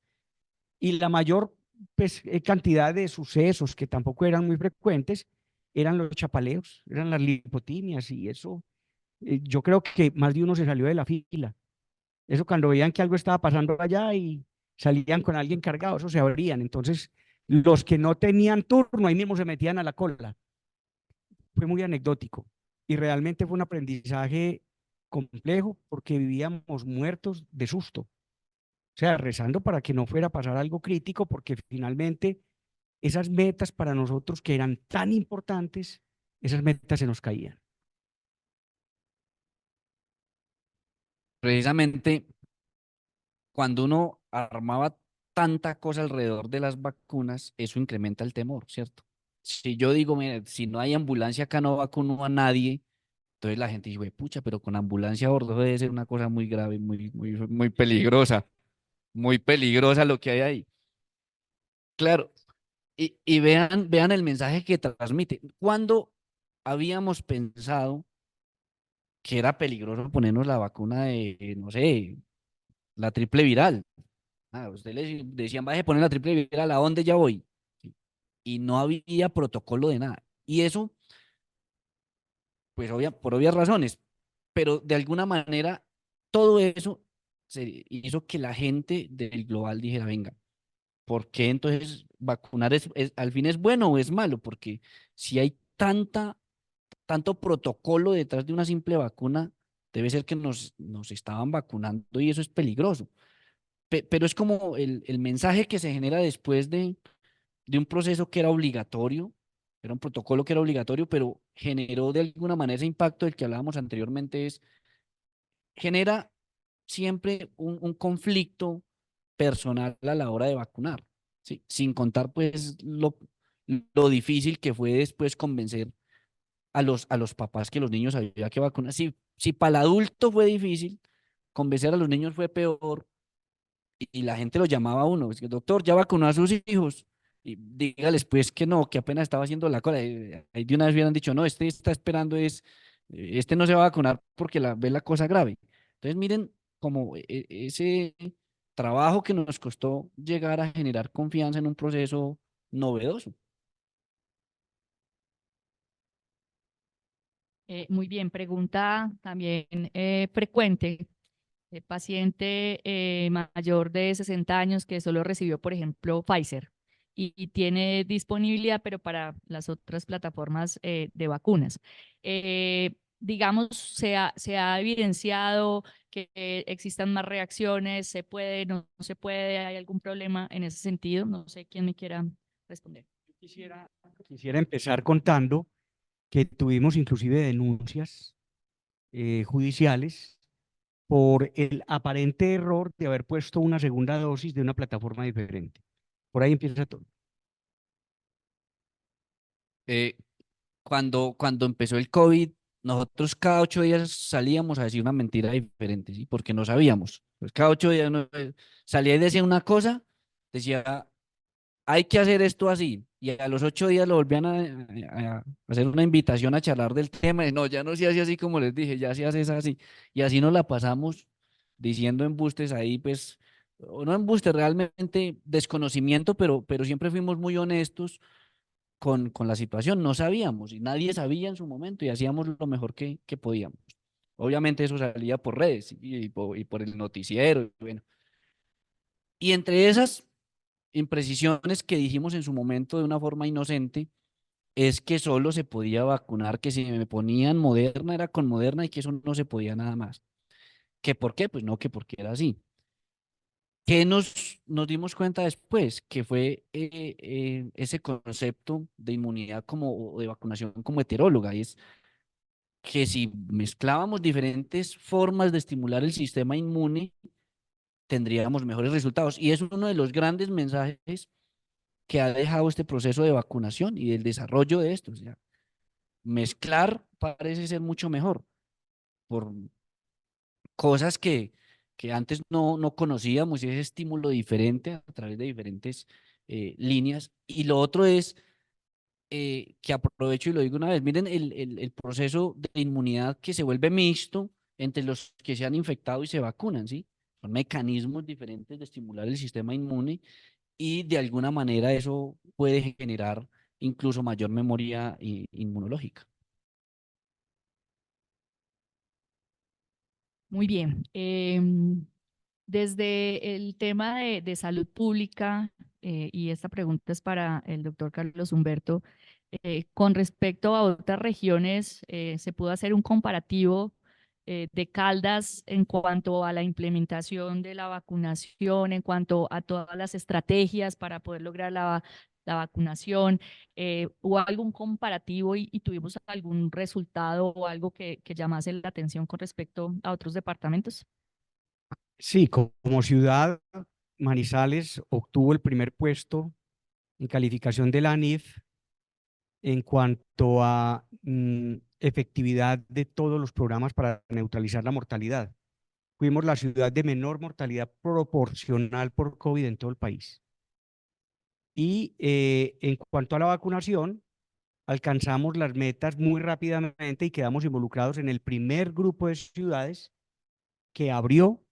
Y la mayor pues, cantidad de sucesos, que tampoco eran muy frecuentes, eran los chapaleos, eran las lipotimias y eso. Yo creo que más de uno se salió de la fila. Eso cuando veían que algo estaba pasando allá y salían con alguien cargado, eso se abrían. Entonces, los que no tenían turno ahí mismo se metían a la cola. Fue muy anecdótico y realmente fue un aprendizaje complejo porque vivíamos muertos de susto. O sea, rezando para que no fuera a pasar algo crítico porque finalmente esas metas para nosotros que eran tan importantes, esas metas se nos caían. Precisamente cuando uno armaba tanta cosa alrededor de las vacunas, eso incrementa el temor, ¿cierto? Si yo digo, mire, si no hay ambulancia acá no vacuno a nadie, entonces la gente dice, "Güey, pucha, pero con ambulancia a bordo debe ser una cosa muy grave, muy peligrosa lo que hay ahí". Claro, y vean el mensaje que transmite. Cuando habíamos pensado que era peligroso ponernos la vacuna de, no sé, la triple viral? Usted le decían, vaya a poner la triple viral, ¿a dónde ya voy? Sí. Y no había protocolo de nada. Y eso, pues por obvias razones, pero de alguna manera todo eso se hizo que la gente del global dijera, venga, ¿por qué entonces vacunar al fin es bueno o es malo? Porque si hay tanto protocolo detrás de una simple vacuna, debe ser que nos estaban vacunando y eso es peligroso. Pero es como el mensaje que se genera después de un proceso que era obligatorio, era un protocolo que era obligatorio, pero generó de alguna manera ese impacto del que hablábamos anteriormente, genera siempre un conflicto personal a la hora de vacunar, ¿sí? Sin contar pues lo difícil que fue después convencer a los papás que los niños había que vacunar. Si para el adulto fue difícil, convencer a los niños fue peor y la gente lo llamaba a uno, es que, doctor, ya vacunó a sus hijos. Y dígales pues que no, que apenas estaba haciendo la cola. Ahí de una vez hubieran dicho, no, este está esperando este no se va a vacunar porque ve la cosa grave. Entonces miren como ese trabajo que nos costó llegar a generar confianza en un proceso novedoso. Muy bien, pregunta también frecuente. paciente mayor de 60 años que solo recibió, por ejemplo, Pfizer y tiene disponibilidad, pero para las otras plataformas de vacunas. Digamos, se ha evidenciado que existan más reacciones, se puede, no se puede, hay algún problema en ese sentido. No sé quién me quiera responder. Quisiera empezar contando que tuvimos inclusive denuncias judiciales por el aparente error de haber puesto una segunda dosis de una plataforma diferente. Por ahí empieza todo. Eh, cuando empezó el COVID, nosotros cada 8 días salíamos a decir una mentira diferente, ¿sí? Porque no sabíamos. Pues cada 8 días uno, salía y decía una cosa, decía, hay que hacer esto así. Y a los 8 días lo volvían a hacer una invitación a charlar del tema. Y no, ya no se hace así como les dije, ya se hace así. Y así nos la pasamos diciendo embustes ahí, pues, o no embustes, realmente desconocimiento, pero siempre fuimos muy honestos con la situación. No sabíamos y nadie sabía en su momento y hacíamos lo mejor que podíamos. Obviamente eso salía por redes y por el noticiero. Bueno. Y entre esas imprecisiones que dijimos en su momento de una forma inocente, es que solo se podía vacunar, que si me ponían Moderna era con Moderna y que eso no se podía nada más. ¿Que por qué? Pues no, que porque era así. ¿Qué nos dimos cuenta después? Que fue ese concepto de inmunidad como, o de vacunación como heteróloga, y es que si mezclábamos diferentes formas de estimular el sistema inmune, tendríamos mejores resultados. Y es uno de los grandes mensajes que ha dejado este proceso de vacunación y del desarrollo de esto. O sea, mezclar parece ser mucho mejor por cosas que antes no conocíamos, y ese estímulo diferente a través de diferentes líneas. Y lo otro es que aprovecho y lo digo una vez, miren el proceso de inmunidad que se vuelve mixto entre los que se han infectado y se vacunan, ¿sí? Son mecanismos diferentes de estimular el sistema inmune y de alguna manera eso puede generar incluso mayor memoria inmunológica. Muy bien. Desde el tema de salud pública, y esta pregunta es para el doctor Carlos Humberto, con respecto a otras regiones, ¿se pudo hacer un comparativo de Caldas en cuanto a la implementación de la vacunación, en cuanto a todas las estrategias para poder lograr la vacunación? ¿Hubo algún comparativo y tuvimos algún resultado o algo que llamase la atención con respecto a otros departamentos? Sí, como ciudad, Manizales obtuvo el primer puesto en calificación de la ANIF en cuanto a efectividad de todos los programas para neutralizar la mortalidad. Fuimos la ciudad de menor mortalidad proporcional por COVID en todo el país. Y en cuanto a la vacunación, alcanzamos las metas muy rápidamente y quedamos involucrados en el primer grupo de ciudades que abrió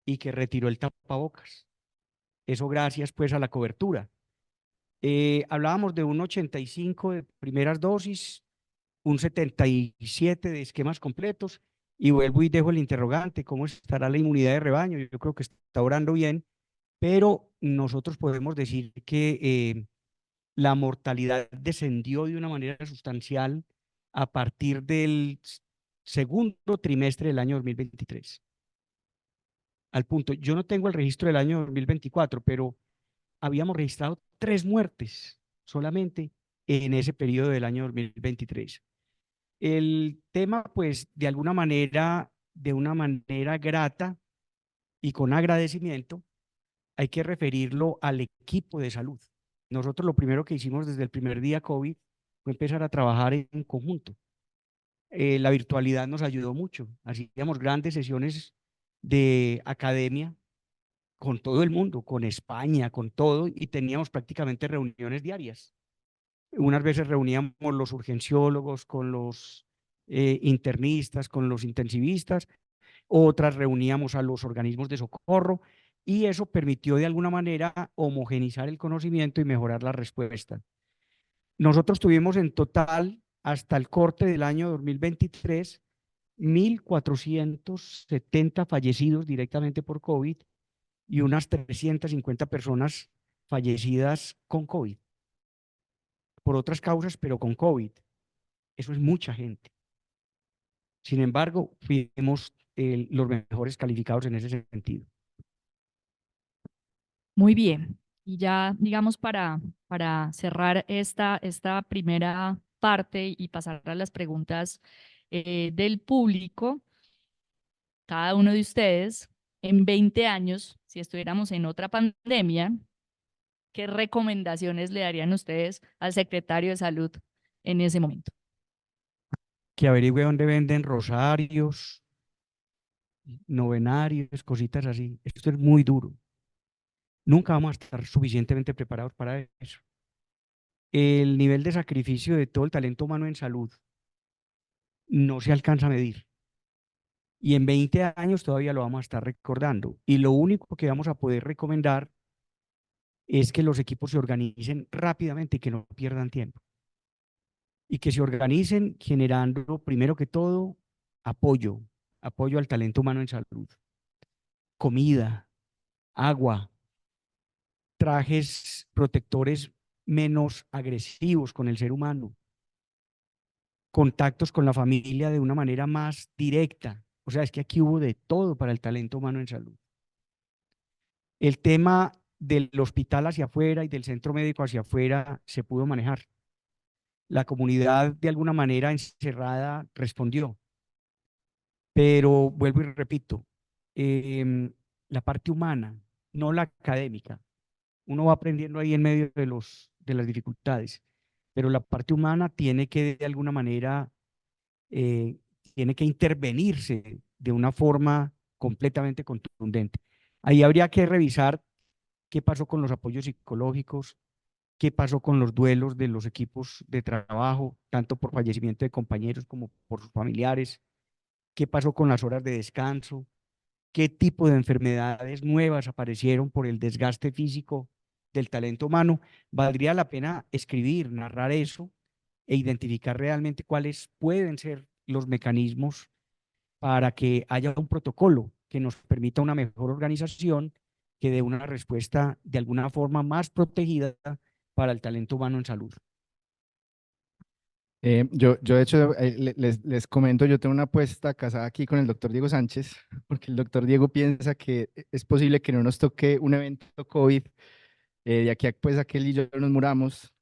y que retiró el tapabocas. Eso gracias pues a la cobertura. Hablábamos de un 85 de primeras dosis, un 77 de esquemas completos, y vuelvo y dejo el interrogante, ¿cómo estará la inmunidad de rebaño? Yo creo que está orando bien, pero nosotros podemos decir que la mortalidad descendió de una manera sustancial a partir del segundo trimestre del año 2023. Al punto, yo no tengo el registro del año 2024, pero habíamos registrado 3 muertes solamente en ese periodo del año 2023. El tema, pues, de una manera grata y con agradecimiento, hay que referirlo al equipo de salud. Nosotros lo primero que hicimos desde el primer día COVID fue empezar a trabajar en conjunto. La virtualidad nos ayudó mucho. Hacíamos grandes sesiones de academia con todo el mundo, con España, con todo, y teníamos prácticamente reuniones diarias. Unas veces reuníamos los urgenciólogos con los internistas, con los intensivistas, otras reuníamos a los organismos de socorro, y eso permitió de alguna manera homogenizar el conocimiento y mejorar la respuesta. Nosotros tuvimos en total, hasta el corte del año 2023, 1.470 fallecidos directamente por COVID y unas 350 personas fallecidas con COVID, por otras causas, pero con COVID. Eso es mucha gente. Sin embargo, fuimos los mejores calificados en ese sentido. Muy bien. Y ya, digamos, para cerrar esta primera parte y pasar a las preguntas del público, cada uno de ustedes, en 20 años, si estuviéramos en otra pandemia, ¿qué recomendaciones le darían ustedes al secretario de Salud en ese momento? Que averigüe dónde venden rosarios, novenarios, cositas así. Esto es muy duro. Nunca vamos a estar suficientemente preparados para eso. El nivel de sacrificio de todo el talento humano en salud no se alcanza a medir. Y en 20 años todavía lo vamos a estar recordando. Y lo único que vamos a poder recomendar es que los equipos se organicen rápidamente y que no pierdan tiempo. Y que se organicen generando, primero que todo, apoyo, apoyo al talento humano en salud, comida, agua, trajes protectores menos agresivos con el ser humano, contactos con la familia de una manera más directa. O sea, es que aquí hubo de todo para el talento humano en salud. El tema del hospital hacia afuera y del centro médico hacia afuera se pudo manejar. La comunidad de alguna manera encerrada respondió. Pero vuelvo y repito, la parte humana, no la académica. Uno va aprendiendo ahí en medio de las dificultades, pero la parte humana tiene que de alguna manera, eh, tiene que intervenirse de una forma completamente contundente. Ahí habría que revisar qué pasó con los apoyos psicológicos, qué pasó con los duelos de los equipos de trabajo, tanto por fallecimiento de compañeros como por sus familiares, qué pasó con las horas de descanso, qué tipo de enfermedades nuevas aparecieron por el desgaste físico del talento humano. Valdría la pena escribir, narrar eso e identificar realmente cuáles pueden ser los mecanismos para que haya un protocolo que nos permita una mejor organización, que dé una respuesta de alguna forma más protegida para el talento humano en salud. Yo de hecho, les comento, yo tengo una apuesta casada aquí con el doctor Diego Sánchez, porque el doctor Diego piensa que es posible que no nos toque un evento COVID, de aquí a, pues a que él y yo nos muramos.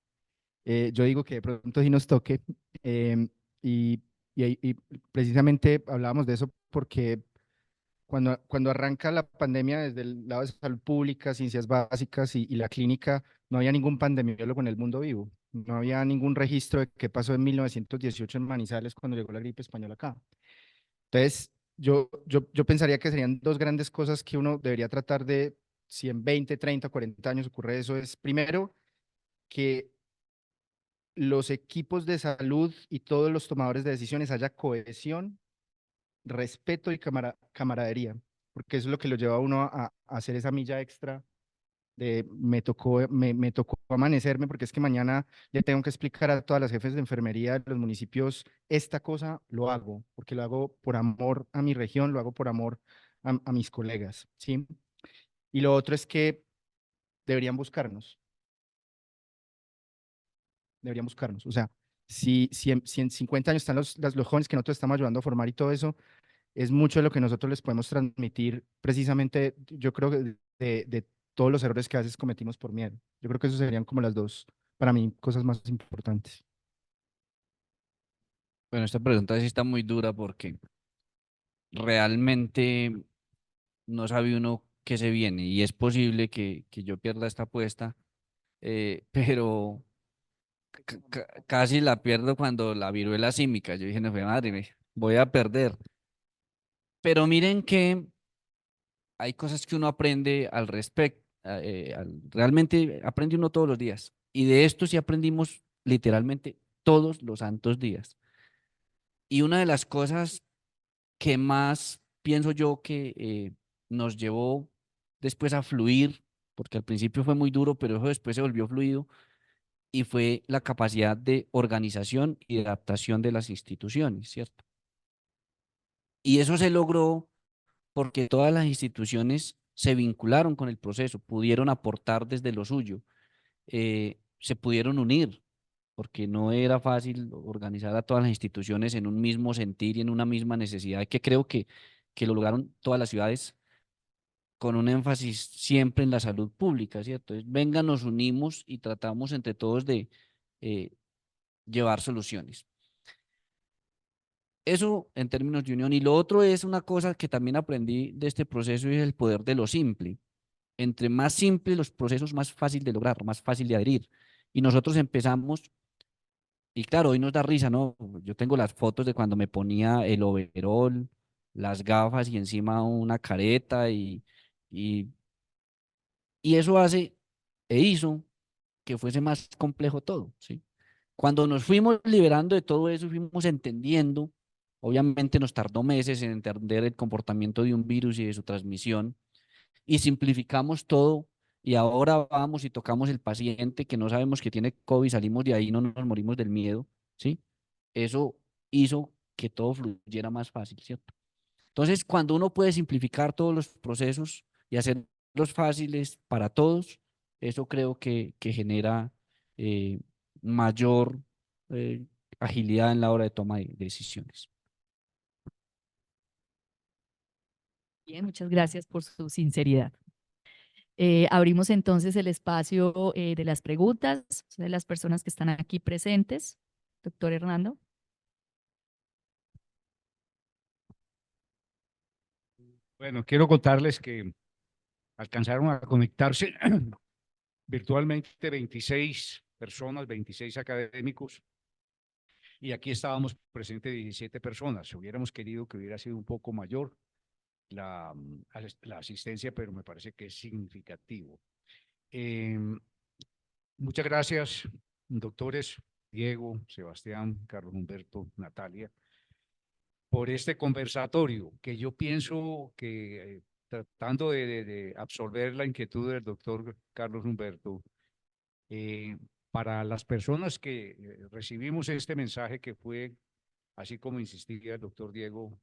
Yo digo que de pronto sí nos toque, y, y precisamente hablábamos de eso porque cuando arranca la pandemia desde el lado de salud pública, ciencias básicas y la clínica, no había ningún pandemiólogo en el mundo vivo. No había ningún registro de qué pasó en 1918 en Manizales cuando llegó la gripe española acá. Entonces, yo pensaría que serían dos grandes cosas que uno debería tratar de, si en 20, 30, 40 años ocurre eso, es primero que los equipos de salud y todos los tomadores de decisiones haya cohesión, respeto y camaradería, porque eso es lo que lo lleva a uno a hacer esa milla extra de me tocó amanecerme porque es que mañana le tengo que explicar a todas las jefes de enfermería de los municipios esta cosa, lo hago, porque lo hago por amor a mi región, lo hago por amor a mis colegas, ¿sí? Y lo otro es que deberían buscarnos, deberían buscarnos, o sea, si en 50 años están los jóvenes que nosotros estamos ayudando a formar y todo eso, es mucho de lo que nosotros les podemos transmitir precisamente, yo creo que de todos los errores que a veces cometimos por miedo. Yo creo que eso serían como las dos, para mí, cosas más importantes. Bueno, esta pregunta sí está muy dura porque realmente no sabe uno qué se viene y es posible que yo pierda esta apuesta, pero casi la pierdo cuando la viruela símica. Yo dije, no fue madre, voy a perder. Pero miren que hay cosas que uno aprende al respecto, realmente aprende uno todos los días. Y de esto sí aprendimos literalmente todos los santos días. Y una de las cosas que más pienso yo que nos llevó después a fluir, porque al principio fue muy duro, pero eso después se volvió fluido, y fue la capacidad de organización y de adaptación de las instituciones, ¿cierto? Y eso se logró porque todas las instituciones se vincularon con el proceso, pudieron aportar desde lo suyo, se pudieron unir, porque no era fácil organizar a todas las instituciones en un mismo sentir y en una misma necesidad, que creo que lo lograron todas las ciudades con un énfasis siempre en la salud pública, ¿cierto? Entonces, venga, nos unimos y tratamos entre todos de eh, llevar soluciones. Eso en términos de unión. Y lo otro es una cosa que también aprendí de este proceso y es el poder de lo simple. Entre más simples los procesos, más fácil de lograr, más fácil de adherir. Y nosotros empezamos, y claro, hoy nos da risa, ¿no? Yo tengo las fotos de cuando me ponía el overol, las gafas y encima una careta y, y eso hace e hizo que fuese más complejo todo, ¿sí? Cuando nos fuimos liberando de todo eso, fuimos entendiendo, obviamente nos tardó meses en entender el comportamiento de un virus y de su transmisión, y simplificamos todo, y ahora vamos y tocamos el paciente que no sabemos que tiene COVID, salimos de ahí, no nos morimos del miedo, ¿sí? Eso hizo que todo fluyera más fácil, ¿cierto? Entonces, cuando uno puede simplificar todos los procesos y hacerlos fáciles para todos, eso creo que genera eh, mayor eh, agilidad en la hora de toma de decisiones. Bien, muchas gracias por su sinceridad. Abrimos entonces el espacio de las preguntas de las personas que están aquí presentes. Doctor Hernando. Bueno, quiero contarles que alcanzaron a conectarse virtualmente 26 personas, 26 académicos, y aquí estábamos presentes 17 personas. Hubiéramos querido que hubiera sido un poco mayor la asistencia, pero me parece que es significativo. Muchas gracias, doctores Diego, Sebastián, Carlos Humberto, Natalia, por este conversatorio que yo pienso que tratando de absorber la inquietud del doctor Carlos Humberto, para las personas que recibimos este mensaje que fue, así como insistía el doctor Diego,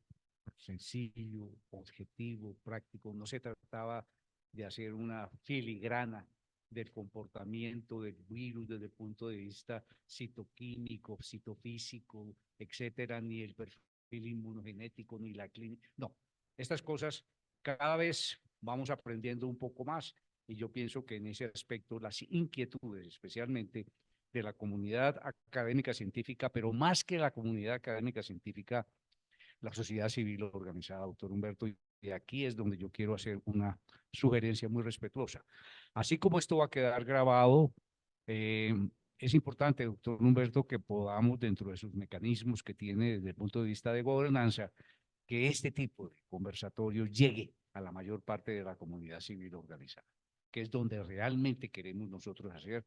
sencillo, objetivo, práctico, no se trataba de hacer una filigrana del comportamiento del virus desde el punto de vista citoquímico, citofísico, etcétera, ni el perfil inmunogenético, ni la clínica. No, estas cosas cada vez vamos aprendiendo un poco más y yo pienso que en ese aspecto las inquietudes, especialmente de la comunidad académica científica, pero más que la comunidad académica científica, la sociedad civil organizada, doctor Humberto, y aquí es donde yo quiero hacer una sugerencia muy respetuosa. Así como esto va a quedar grabado, es importante, doctor Humberto, que podamos, dentro de sus mecanismos que tiene desde el punto de vista de gobernanza, que este tipo de conversatorio llegue a la mayor parte de la comunidad civil organizada, que es donde realmente queremos nosotros hacer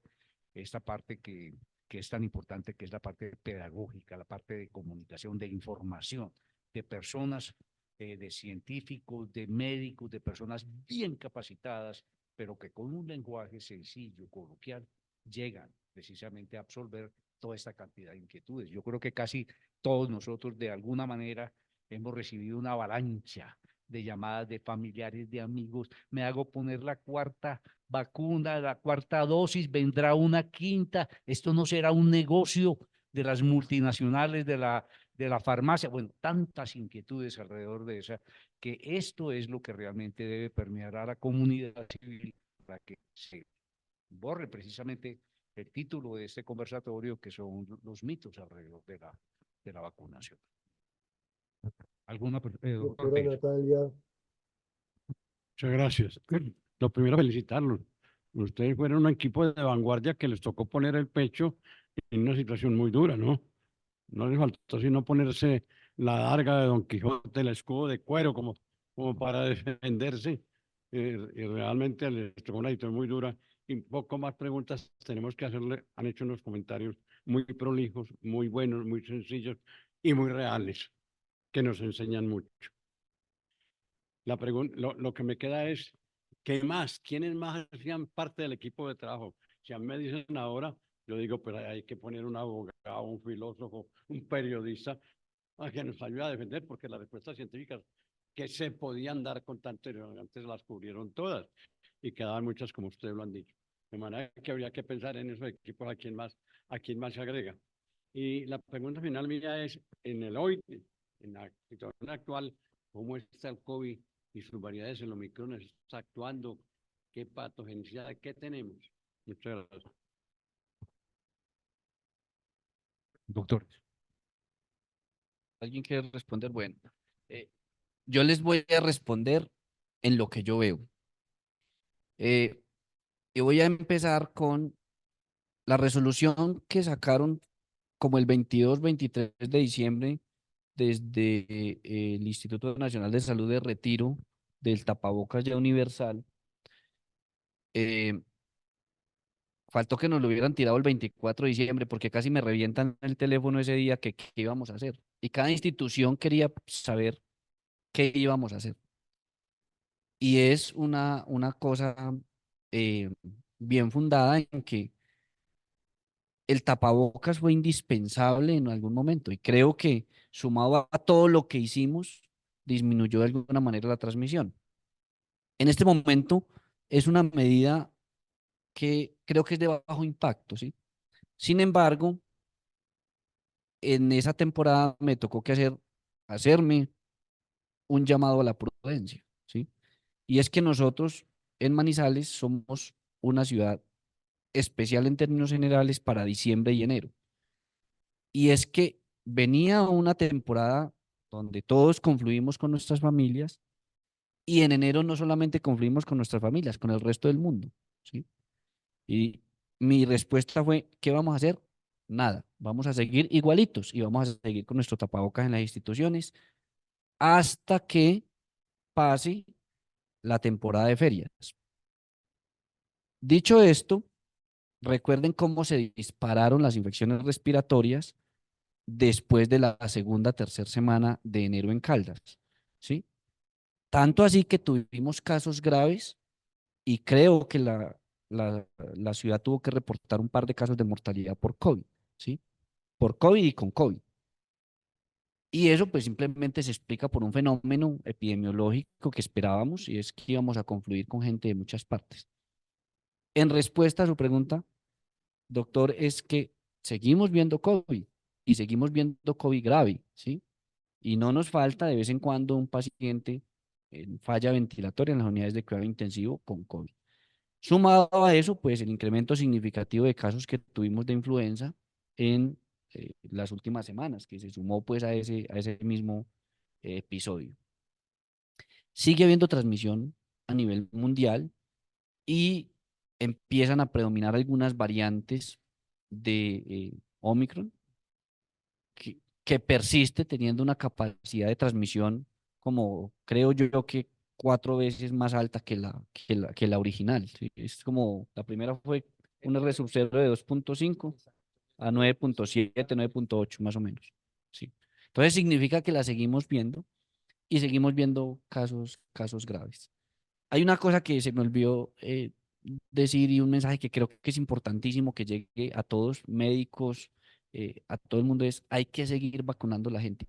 esta parte que es tan importante, que es la parte pedagógica, la parte de comunicación, de información, de personas, de científicos, de médicos, de personas bien capacitadas, pero que con un lenguaje sencillo, coloquial, llegan precisamente a absorber toda esta cantidad de inquietudes. Yo creo que casi todos nosotros, de alguna manera, hemos recibido una avalancha de llamadas de familiares, de amigos. Me hago poner la cuarta vacuna, la cuarta dosis, vendrá una quinta. Esto no será un negocio de las multinacionales, de la farmacia. Bueno, tantas inquietudes alrededor de esa, que esto es lo que realmente debe permear a la comunidad civil para que se borre precisamente el título de este conversatorio, que son los mitos alrededor de la vacunación. ¿Alguna Doctora Natalia. Muchas gracias. Lo primero, felicitarlos. Ustedes fueron un equipo de vanguardia que les tocó poner el pecho en una situación muy dura, ¿no? No les faltó sino ponerse la darga de Don Quijote, el escudo de cuero como para defenderse. Y realmente les tocó una situación muy dura. Y un poco más preguntas tenemos que hacerle. Han hecho unos comentarios muy prolijos, muy buenos, muy sencillos y muy reales, que nos enseñan mucho. Lo que me queda es, ¿qué más? ¿Quiénes más hacían parte del equipo de trabajo? Si a mí me dicen ahora, yo digo, pero hay que poner un abogado, un filósofo, un periodista, a que nos ayude a defender, porque las respuestas científicas que se podían dar con tanta antes las cubrieron todas y quedaban muchas como ustedes lo han dicho. De manera que habría que pensar en esos equipos a quién más se agrega. Y la pregunta final mía es, en el hoy, en la situación actual, ¿cómo está el COVID y sus variedades, el Omicron está actuando? ¿Qué patogenicidad, qué tenemos? Muchas gracias. Doctor. ¿Alguien quiere responder? Bueno, eh, yo les voy a responder en lo que yo veo. Y voy a empezar con la resolución que sacaron como el 22-23 de diciembre desde el Instituto Nacional de Salud de Retiro del tapabocas ya universal. Faltó que nos lo hubieran tirado el 24 de diciembre porque casi me revientan el teléfono ese día que qué íbamos a hacer. Y cada institución quería saber qué íbamos a hacer. Y es una cosa eh, bien fundada en que el tapabocas fue indispensable en algún momento y creo que sumado a todo lo que hicimos, disminuyó de alguna manera la transmisión. En este momento es una medida que creo que es de bajo impacto, ¿sí? Sin embargo, en esa temporada me tocó hacerme un llamado a la prudencia, ¿sí? Y es que nosotros en Manizales somos una ciudad especial en términos generales para diciembre y enero. Y es que venía una temporada donde todos confluimos con nuestras familias y en enero no solamente confluimos con nuestras familias, con el resto del mundo, ¿sí? Y mi respuesta fue, ¿qué vamos a hacer? Nada, vamos a seguir igualitos y vamos a seguir con nuestro tapabocas en las instituciones hasta que pase la temporada de ferias. Dicho esto, recuerden cómo se dispararon las infecciones respiratorias después de la segunda, tercera semana de enero en Caldas, ¿sí? Tanto así que tuvimos casos graves y creo que la ciudad tuvo que reportar un par de casos de mortalidad por COVID, ¿sí? Por COVID y con COVID. Y eso pues simplemente se explica por un fenómeno epidemiológico que esperábamos y es que íbamos a confluir con gente de muchas partes. En respuesta a su pregunta, doctor, es que seguimos viendo COVID y seguimos viendo COVID grave, ¿sí? Y no nos falta de vez en cuando un paciente en falla ventilatoria en las unidades de cuidado intensivo con COVID. Sumado a eso, pues el incremento significativo de casos que tuvimos de influenza en las últimas semanas, que se sumó pues a ese mismo episodio. Sigue habiendo transmisión a nivel mundial y empiezan a predominar algunas variantes de Omicron que persiste teniendo una capacidad de transmisión como creo yo que 4 veces más alta que la original, ¿sí? Es como, la primera fue un R sub 0 de 2.5 a 9.7, 9.8 más o menos, ¿sí? Entonces significa que la seguimos viendo y seguimos viendo casos graves. Hay una cosa que se me olvidó decir y un mensaje que creo que es importantísimo que llegue a todos, médicos, a todo el mundo, es hay que seguir vacunando a la gente.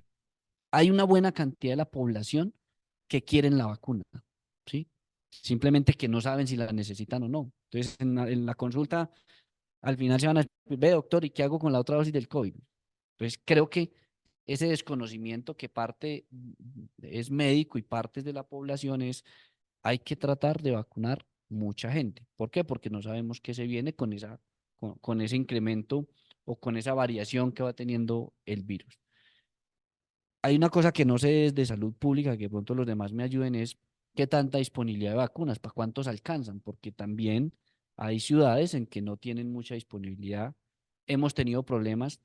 Hay una buena cantidad de la población que quieren la vacuna, ¿sí? Simplemente que no saben si la necesitan o no. Entonces, en la consulta, al final se van a decir, ve doctor, ¿y qué hago con la otra dosis del COVID? Entonces, creo que ese desconocimiento que parte es médico y partes de la población es hay que tratar de vacunar mucha gente. ¿Por qué? Porque no sabemos qué se viene con ese incremento o con esa variación que va teniendo el virus. Hay una cosa que no sé desde salud pública, que de pronto los demás me ayuden, es qué tanta disponibilidad de vacunas, para cuántos alcanzan, porque también hay ciudades en que no tienen mucha disponibilidad. Hemos tenido problemas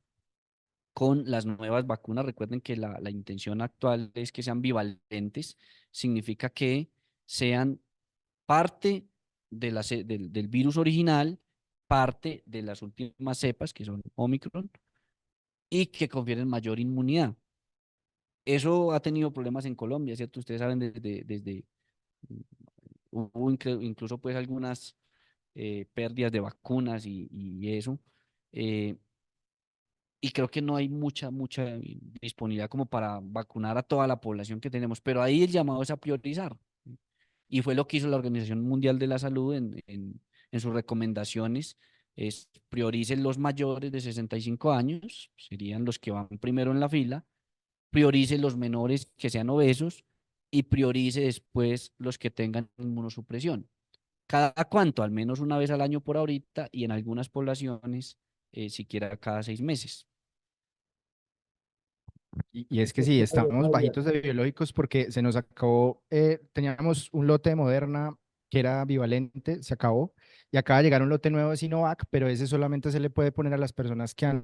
con las nuevas vacunas. Recuerden que la intención actual es que sean bivalentes, significa que sean parte del virus original, parte de las últimas cepas, que son Omicron, y que confieren mayor inmunidad. Eso ha tenido problemas en Colombia, ¿cierto? Ustedes saben hubo incluso pues algunas pérdidas de vacunas y eso. y creo que no hay mucha disponibilidad como para vacunar a toda la población que tenemos, pero ahí el llamado es a priorizar. Y fue lo que hizo la Organización Mundial de la Salud en sus recomendaciones, es prioricen los mayores de 65 años, serían los que van primero en la fila, priorice los menores que sean obesos y priorice después los que tengan inmunosupresión. ¿Cada cuánto? Al menos una vez al año por ahorita y en algunas poblaciones siquiera cada 6 meses. Y es que sí, estamos bajitos de biológicos porque se nos acabó, teníamos un lote de Moderna que era bivalente, se acabó, y acaba de llegar un lote nuevo de Sinovac, pero ese solamente se le puede poner a las personas que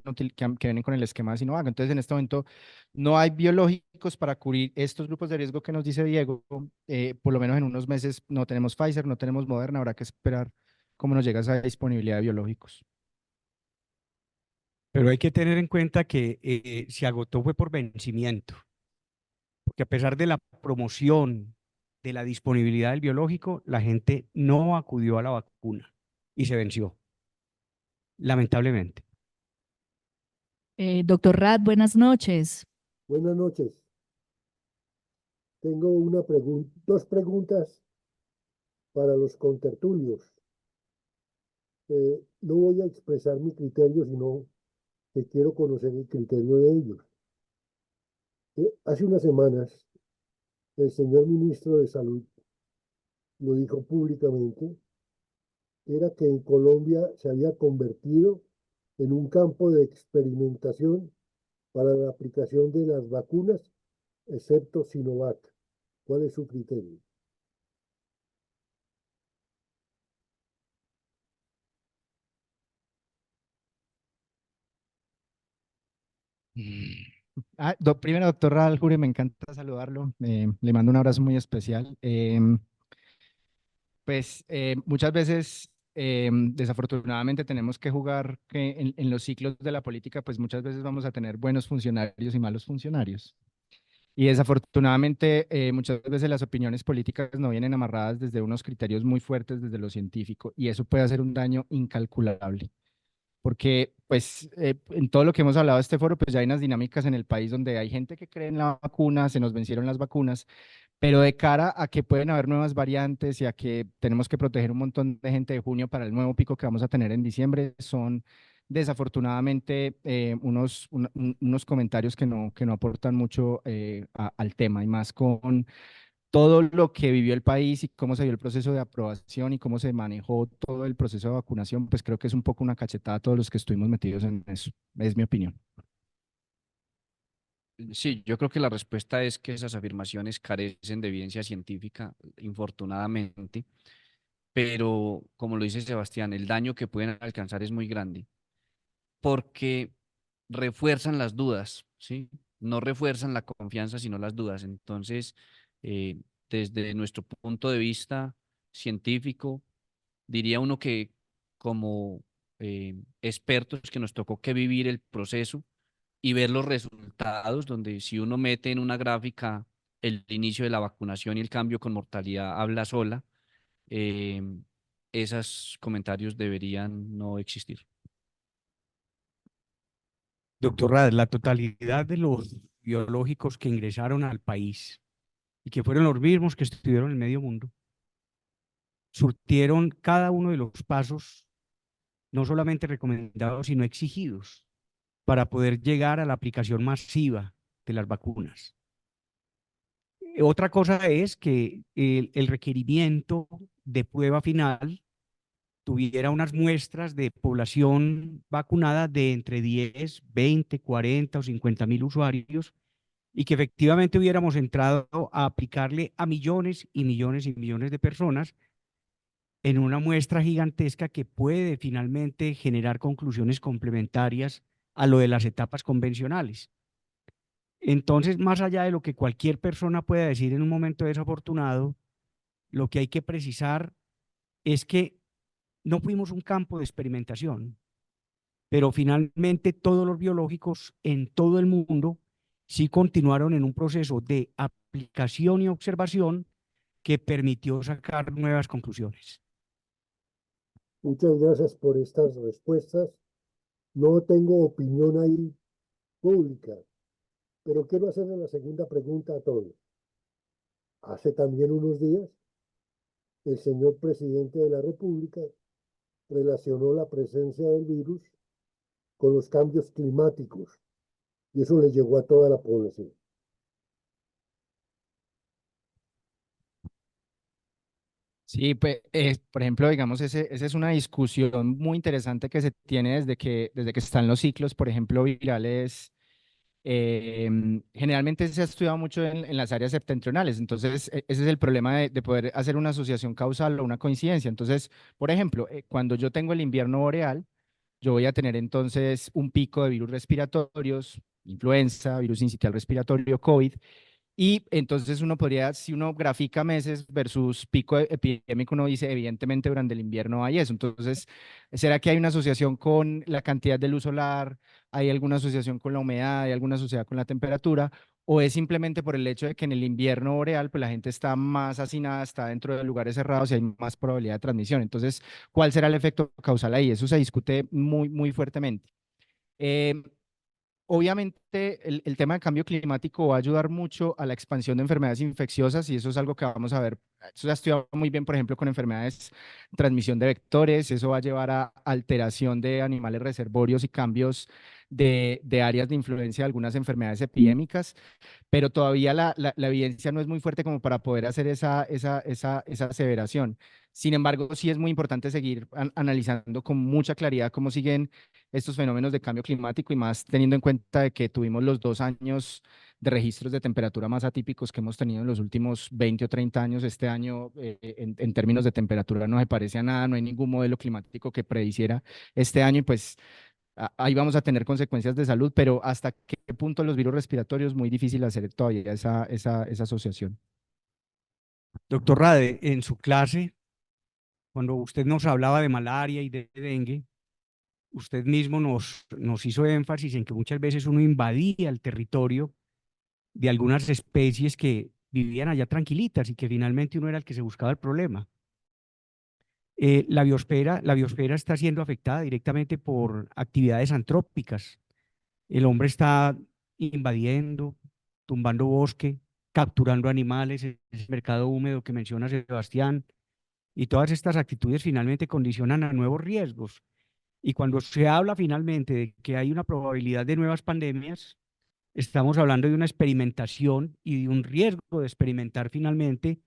vienen con el esquema de Sinovac. Entonces, en este momento no hay biológicos para cubrir estos grupos de riesgo que nos dice Diego. Por lo menos en unos meses no tenemos Pfizer, no tenemos Moderna, habrá que esperar cómo nos llega esa disponibilidad de biológicos. Pero hay que tener en cuenta que se agotó fue por vencimiento, porque a pesar de la promoción de la disponibilidad del biológico, la gente no acudió a la vacuna y se venció, lamentablemente. Doctor Rath, buenas noches. Buenas noches. Tengo dos preguntas para los contertulios. No voy a expresar mi criterio, sino que quiero conocer el criterio de ellos. Hace unas semanas, el señor ministro de Salud lo dijo públicamente, era que en Colombia se había convertido en un campo de experimentación para la aplicación de las vacunas, excepto Sinovac. ¿Cuál es su criterio? Primero, doctor Aljure, me encanta saludarlo. Le mando un abrazo muy especial. Muchas veces, desafortunadamente, tenemos que jugar que en los ciclos de la política, pues muchas veces vamos a tener buenos funcionarios y malos funcionarios. Y desafortunadamente, muchas veces las opiniones políticas no vienen amarradas desde unos criterios muy fuertes, desde lo científico, y eso puede hacer un daño incalculable. Porque, pues, en todo lo que hemos hablado de este foro, pues ya hay unas dinámicas en el país donde hay gente que cree en la vacuna, se nos vencieron las vacunas, pero de cara a que pueden haber nuevas variantes y a que tenemos que proteger un montón de gente de junio para el nuevo pico que vamos a tener en diciembre, son desafortunadamente unos comentarios que no aportan mucho al tema, y más con todo lo que vivió el país y cómo se dio el proceso de aprobación y cómo se manejó todo el proceso de vacunación. Pues creo que es un poco una cachetada a todos los que estuvimos metidos en eso. Es mi opinión. Sí, yo creo que la respuesta es que esas afirmaciones carecen de evidencia científica, infortunadamente, pero como lo dice Sebastián, el daño que pueden alcanzar es muy grande porque refuerzan las dudas, ¿sí? No refuerzan la confianza, sino las dudas. Entonces, eh, desde nuestro punto de vista científico, diría uno que como expertos que nos tocó que vivir el proceso y ver los resultados, donde si uno mete en una gráfica el inicio de la vacunación y el cambio con mortalidad habla sola, eh, esos comentarios deberían no existir. Doctor Rad, la totalidad de los biológicos que ingresaron al país y que fueron los mismos que estuvieron en el medio mundo, surtieron cada uno de los pasos, no solamente recomendados, sino exigidos para poder llegar a la aplicación masiva de las vacunas. Otra cosa es que el requerimiento de prueba final tuviera unas muestras de población vacunada de entre 10, 20, 40 o 50.000 usuarios y que efectivamente hubiéramos entrado a aplicarle a millones y millones y millones de personas en una muestra gigantesca que puede finalmente generar conclusiones complementarias a lo de las etapas convencionales. Entonces, más allá de lo que cualquier persona pueda decir en un momento desafortunado, lo que hay que precisar es que no fuimos un campo de experimentación, pero finalmente todos los biológicos en todo el mundo sí continuaron en un proceso de aplicación y observación que permitió sacar nuevas conclusiones. Muchas gracias por estas respuestas. No tengo opinión ahí pública. Pero quiero hacerle la segunda pregunta a todos. Hace también unos días, el señor presidente de la República relacionó la presencia del virus con los cambios climáticos y eso le llegó a toda la población. Sí, pues, por ejemplo, digamos, esa es una discusión muy interesante que se tiene desde que están los ciclos, por ejemplo, virales. Generalmente se ha estudiado mucho en las áreas septentrionales, entonces ese es el problema de poder hacer una asociación causal o una coincidencia. Entonces, por ejemplo, cuando yo tengo el invierno boreal, yo voy a tener entonces un pico de virus respiratorios, influenza, virus sincitial respiratorio, COVID, y entonces uno podría, si uno grafica meses versus pico epidémico, uno dice, evidentemente durante el invierno hay eso. Entonces, ¿será que hay una asociación con la cantidad de luz solar? ¿Hay alguna asociación con la humedad? ¿Hay alguna asociación con la temperatura? ¿O es simplemente por el hecho de que en el invierno boreal, pues la gente está más hacinada, está dentro de lugares cerrados y hay más probabilidad de transmisión? Entonces, ¿cuál será el efecto causal ahí? Eso se discute muy, muy fuertemente. Eh, Obviamente, el tema del cambio climático va a ayudar mucho a la expansión de enfermedades infecciosas y eso es algo que vamos a ver. Eso se ha estudiado muy bien, por ejemplo, con enfermedades, transmisión de vectores. Eso va a llevar a alteración de animales reservorios y cambios de áreas de influencia de algunas enfermedades epidémicas, pero todavía la evidencia no es muy fuerte como para poder hacer esa aseveración. Sin embargo, sí es muy importante seguir analizando con mucha claridad cómo siguen estos fenómenos de cambio climático y más teniendo en cuenta de que tuvimos los 2 años de registros de temperatura más atípicos que hemos tenido en los últimos 20 o 30 años. Este año, en términos de temperatura, no se parece a nada, no hay ningún modelo climático que prediciera este año y pues ahí vamos a tener consecuencias de salud, pero hasta qué punto los virus respiratorios, muy difícil hacer todavía esa asociación. Doctor Rade, en su clase, cuando usted nos hablaba de malaria y de dengue, usted mismo nos hizo énfasis en que muchas veces uno invadía el territorio de algunas especies que vivían allá tranquilitas y que finalmente uno era el que se buscaba el problema. La biosfera está siendo afectada directamente por actividades antrópicas. El hombre está invadiendo, tumbando bosque, capturando animales, ese mercado húmedo que menciona Sebastián, y todas estas actitudes finalmente condicionan a nuevos riesgos. Y cuando se habla finalmente de que hay una probabilidad de nuevas pandemias, estamos hablando de una experimentación y de un riesgo de experimentar finalmente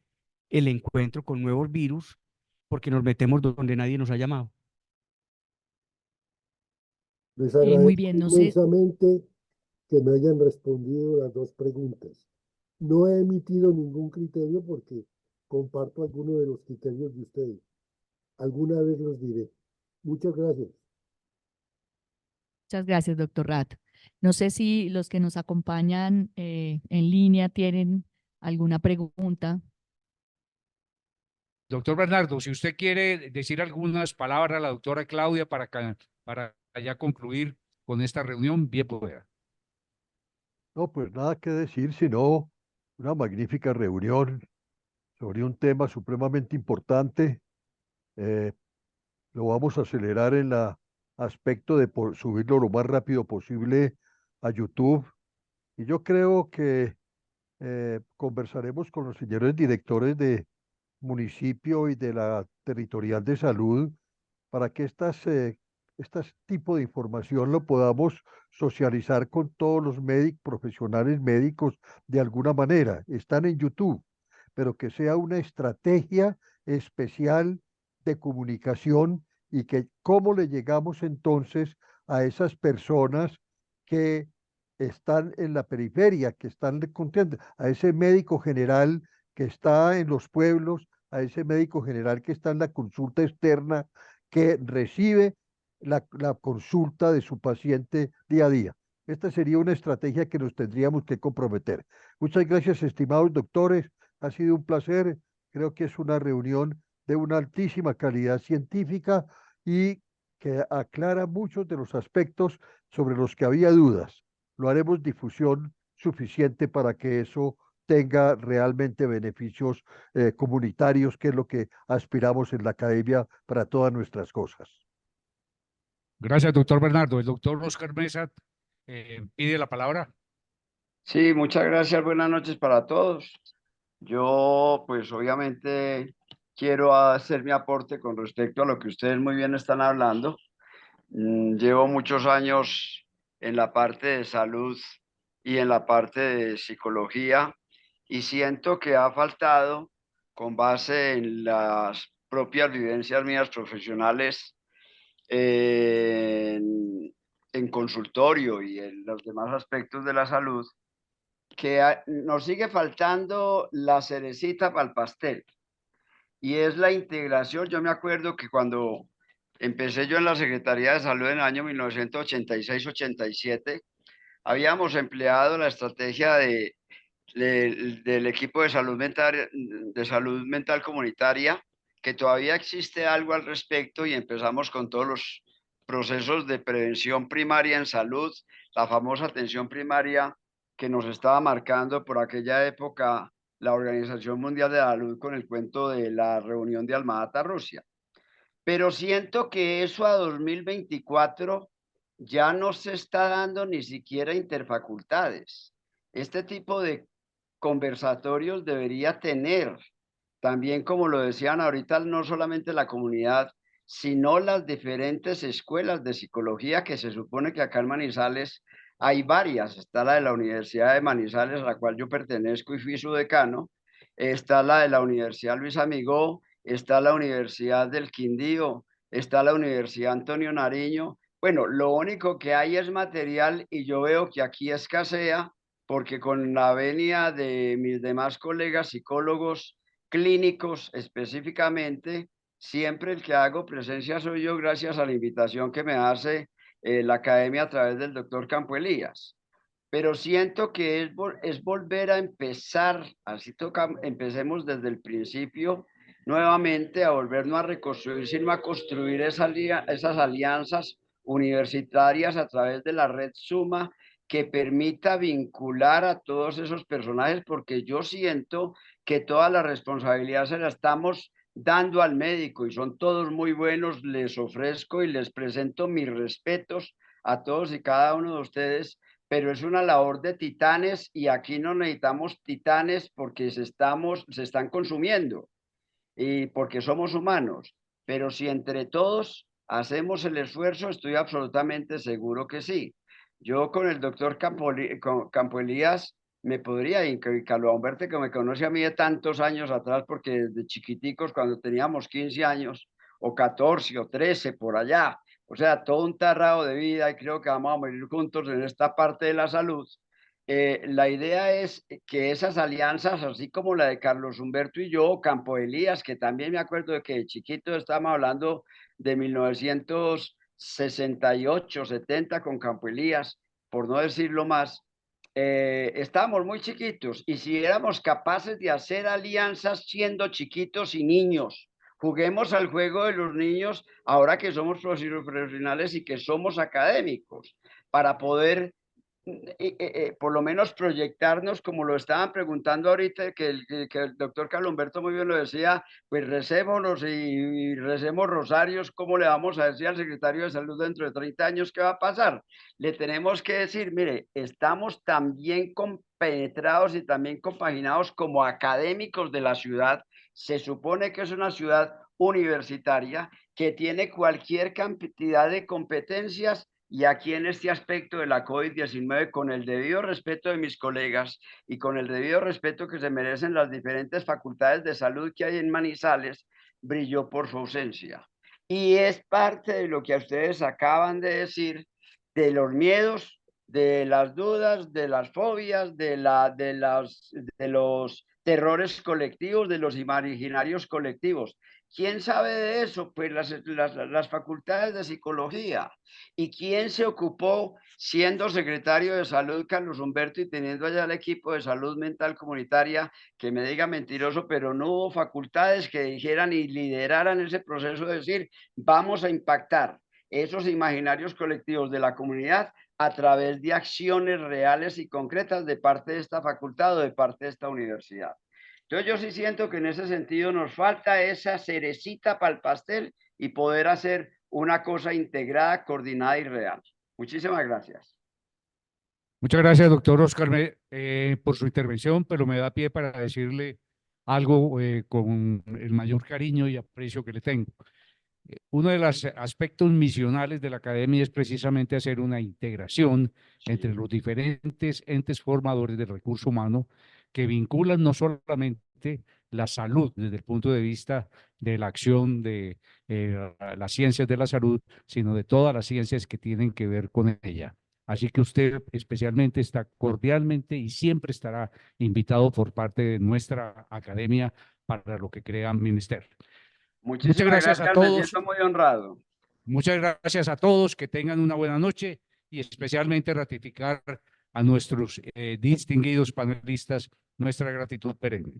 el encuentro con nuevos virus porque nos metemos donde nadie nos ha llamado. Les Muy agradezco bien, no sé, inmensamente que me hayan respondido las dos preguntas. No he emitido ningún criterio porque comparto algunos de los criterios de ustedes. Alguna vez los diré. Muchas gracias. muchas gracias, doctor Rat. No sé si los que nos acompañan en línea tienen alguna pregunta. Doctor Bernardo, si usted quiere decir algunas palabras a la doctora Claudia para ya concluir con esta reunión, bien pueda. No, pues nada que decir, sino una magnífica reunión sobre un tema supremamente importante. Eh, lo vamos a acelerar en el aspecto de subirlo lo más rápido posible a YouTube. Y yo creo que conversaremos con los señores directores de municipio y de la territorial de salud para que este tipo de información lo podamos socializar con todos los profesionales médicos de alguna manera. Están en YouTube, pero que sea una estrategia especial de comunicación y que cómo le llegamos entonces a esas personas que están en la periferia, que están contentos, a ese médico general que está en los pueblos, a ese médico general que está en la consulta externa, que recibe la consulta de su paciente día a día. Esta sería una estrategia que nos tendríamos que comprometer. Muchas gracias, estimados doctores. Ha sido un placer. Creo que es una reunión de una altísima calidad científica y que aclara muchos de los aspectos sobre los que había dudas. Lo haremos difusión suficiente para que eso tenga realmente beneficios comunitarios, que es lo que aspiramos en la academia para todas nuestras cosas. Gracias, doctor Bernardo. El doctor Oscar Mesa pide la palabra. Sí, muchas gracias, buenas noches para todos. Yo, pues obviamente quiero hacer mi aporte con respecto a lo que ustedes muy bien están hablando. Llevo muchos años en la parte de salud y en la parte de psicología y siento que ha faltado, con base en las propias vivencias mías profesionales, en consultorio y en los demás aspectos de la salud, que nos sigue faltando la cerecita para el pastel, y es la integración. Yo me acuerdo que cuando empecé yo en la Secretaría de Salud en el año 1986-87, habíamos empleado la estrategia del equipo de salud mental comunitaria, que todavía existe algo al respecto, y empezamos con todos los procesos de prevención primaria en salud, la famosa atención primaria que nos estaba marcando por aquella época la Organización Mundial de la Salud con el cuento de la reunión de Alma-Ata, Rusia. Pero siento que eso a 2024 ya no se está dando ni siquiera interfacultades. Este tipo de conversatorios debería tener también, como lo decían ahorita, no solamente la comunidad, sino las diferentes escuelas de psicología, que se supone que acá en Manizales hay varias. Está la de la Universidad de Manizales, a la cual yo pertenezco y fui su decano. Está la de la Universidad Luis Amigó, está la Universidad del Quindío, está la Universidad Antonio Nariño. Bueno, lo único que hay es material, y yo veo que aquí escasea, porque con la venia de mis demás colegas psicólogos clínicos específicamente, siempre el que hago presencia soy yo, gracias a la invitación que me hace la academia a través del doctor Campo Elías. Pero siento que es volver a empezar, así toca, empecemos desde el principio, nuevamente a volvernos a reconstruir, sino a construir esas alianzas universitarias a través de la red Suma, que permita vincular a todos esos personajes, porque yo siento que toda la responsabilidad se la estamos dando al médico, y son todos muy buenos. Les ofrezco y les presento mis respetos a todos y cada uno de ustedes, pero es una labor de titanes, y aquí no necesitamos titanes porque se están consumiendo y porque somos humanos. Pero si entre todos hacemos el esfuerzo, estoy absolutamente seguro que sí. Yo con el doctor Campo Elías me podría, y Carlos Humberto, que me conoce a mí de tantos años atrás, porque desde chiquiticos, cuando teníamos 15 años, o 14 o 13 por allá, o sea, todo un tarrado de vida, y creo que vamos a morir juntos en esta parte de la salud. La idea es que esas alianzas, así como la de Carlos Humberto y yo, Campo Elías, que también me acuerdo de que de chiquito estábamos hablando de 1968, 70 con Campo Elías, por no decirlo más, estábamos muy chiquitos, y si éramos capaces de hacer alianzas siendo chiquitos y niños, juguemos al juego de los niños ahora que somos profesionales y que somos académicos, para poder por lo menos proyectarnos, como lo estaban preguntando ahorita, que el doctor Carlos Humberto muy bien lo decía, pues recémonos y recemos rosarios. ¿Cómo le vamos a decir al secretario de Salud dentro de 30 años qué va a pasar? Le tenemos que decir, mire, estamos también compenetrados y también compaginados como académicos de la ciudad. Se supone que es una ciudad universitaria que tiene cualquier cantidad de competencias, y aquí en este aspecto de la COVID-19, con el debido respeto de mis colegas y con el debido respeto que se merecen las diferentes facultades de salud que hay en Manizales, brilló por su ausencia. Y es parte de lo que ustedes acaban de decir, de los miedos, de las dudas, de las fobias, de los terrores colectivos, de los imaginarios colectivos. ¿Quién sabe de eso? Pues las facultades de psicología. ¿Y quién se ocupó, siendo secretario de Salud Carlos Humberto y teniendo allá el equipo de salud mental comunitaria? Que me diga mentiroso, pero no hubo facultades que dijeran y lideraran ese proceso de decir, vamos a impactar esos imaginarios colectivos de la comunidad a través de acciones reales y concretas de parte de esta facultad o de parte de esta universidad. Entonces yo sí siento que en ese sentido nos falta esa cerecita para el pastel y poder hacer una cosa integrada, coordinada y real. Muchísimas gracias. Muchas gracias, doctor Oscar, por su intervención, pero me da pie para decirle algo con el mayor cariño y aprecio que le tengo. Uno de los aspectos misionales de la academia es precisamente hacer una integración entre los diferentes entes formadores del recurso humano que vinculan no solamente la salud desde el punto de vista de la acción de las ciencias de la salud, sino de todas las ciencias que tienen que ver con ella. Así que usted especialmente está cordialmente y siempre estará invitado por parte de nuestra academia para lo que crea Ministerio. Muchísimas Muchas gracias a me todos. siento muy honrado. Muchas gracias a todos, que tengan una buena noche y especialmente ratificar a nuestros distinguidos panelistas nuestra gratitud perenne.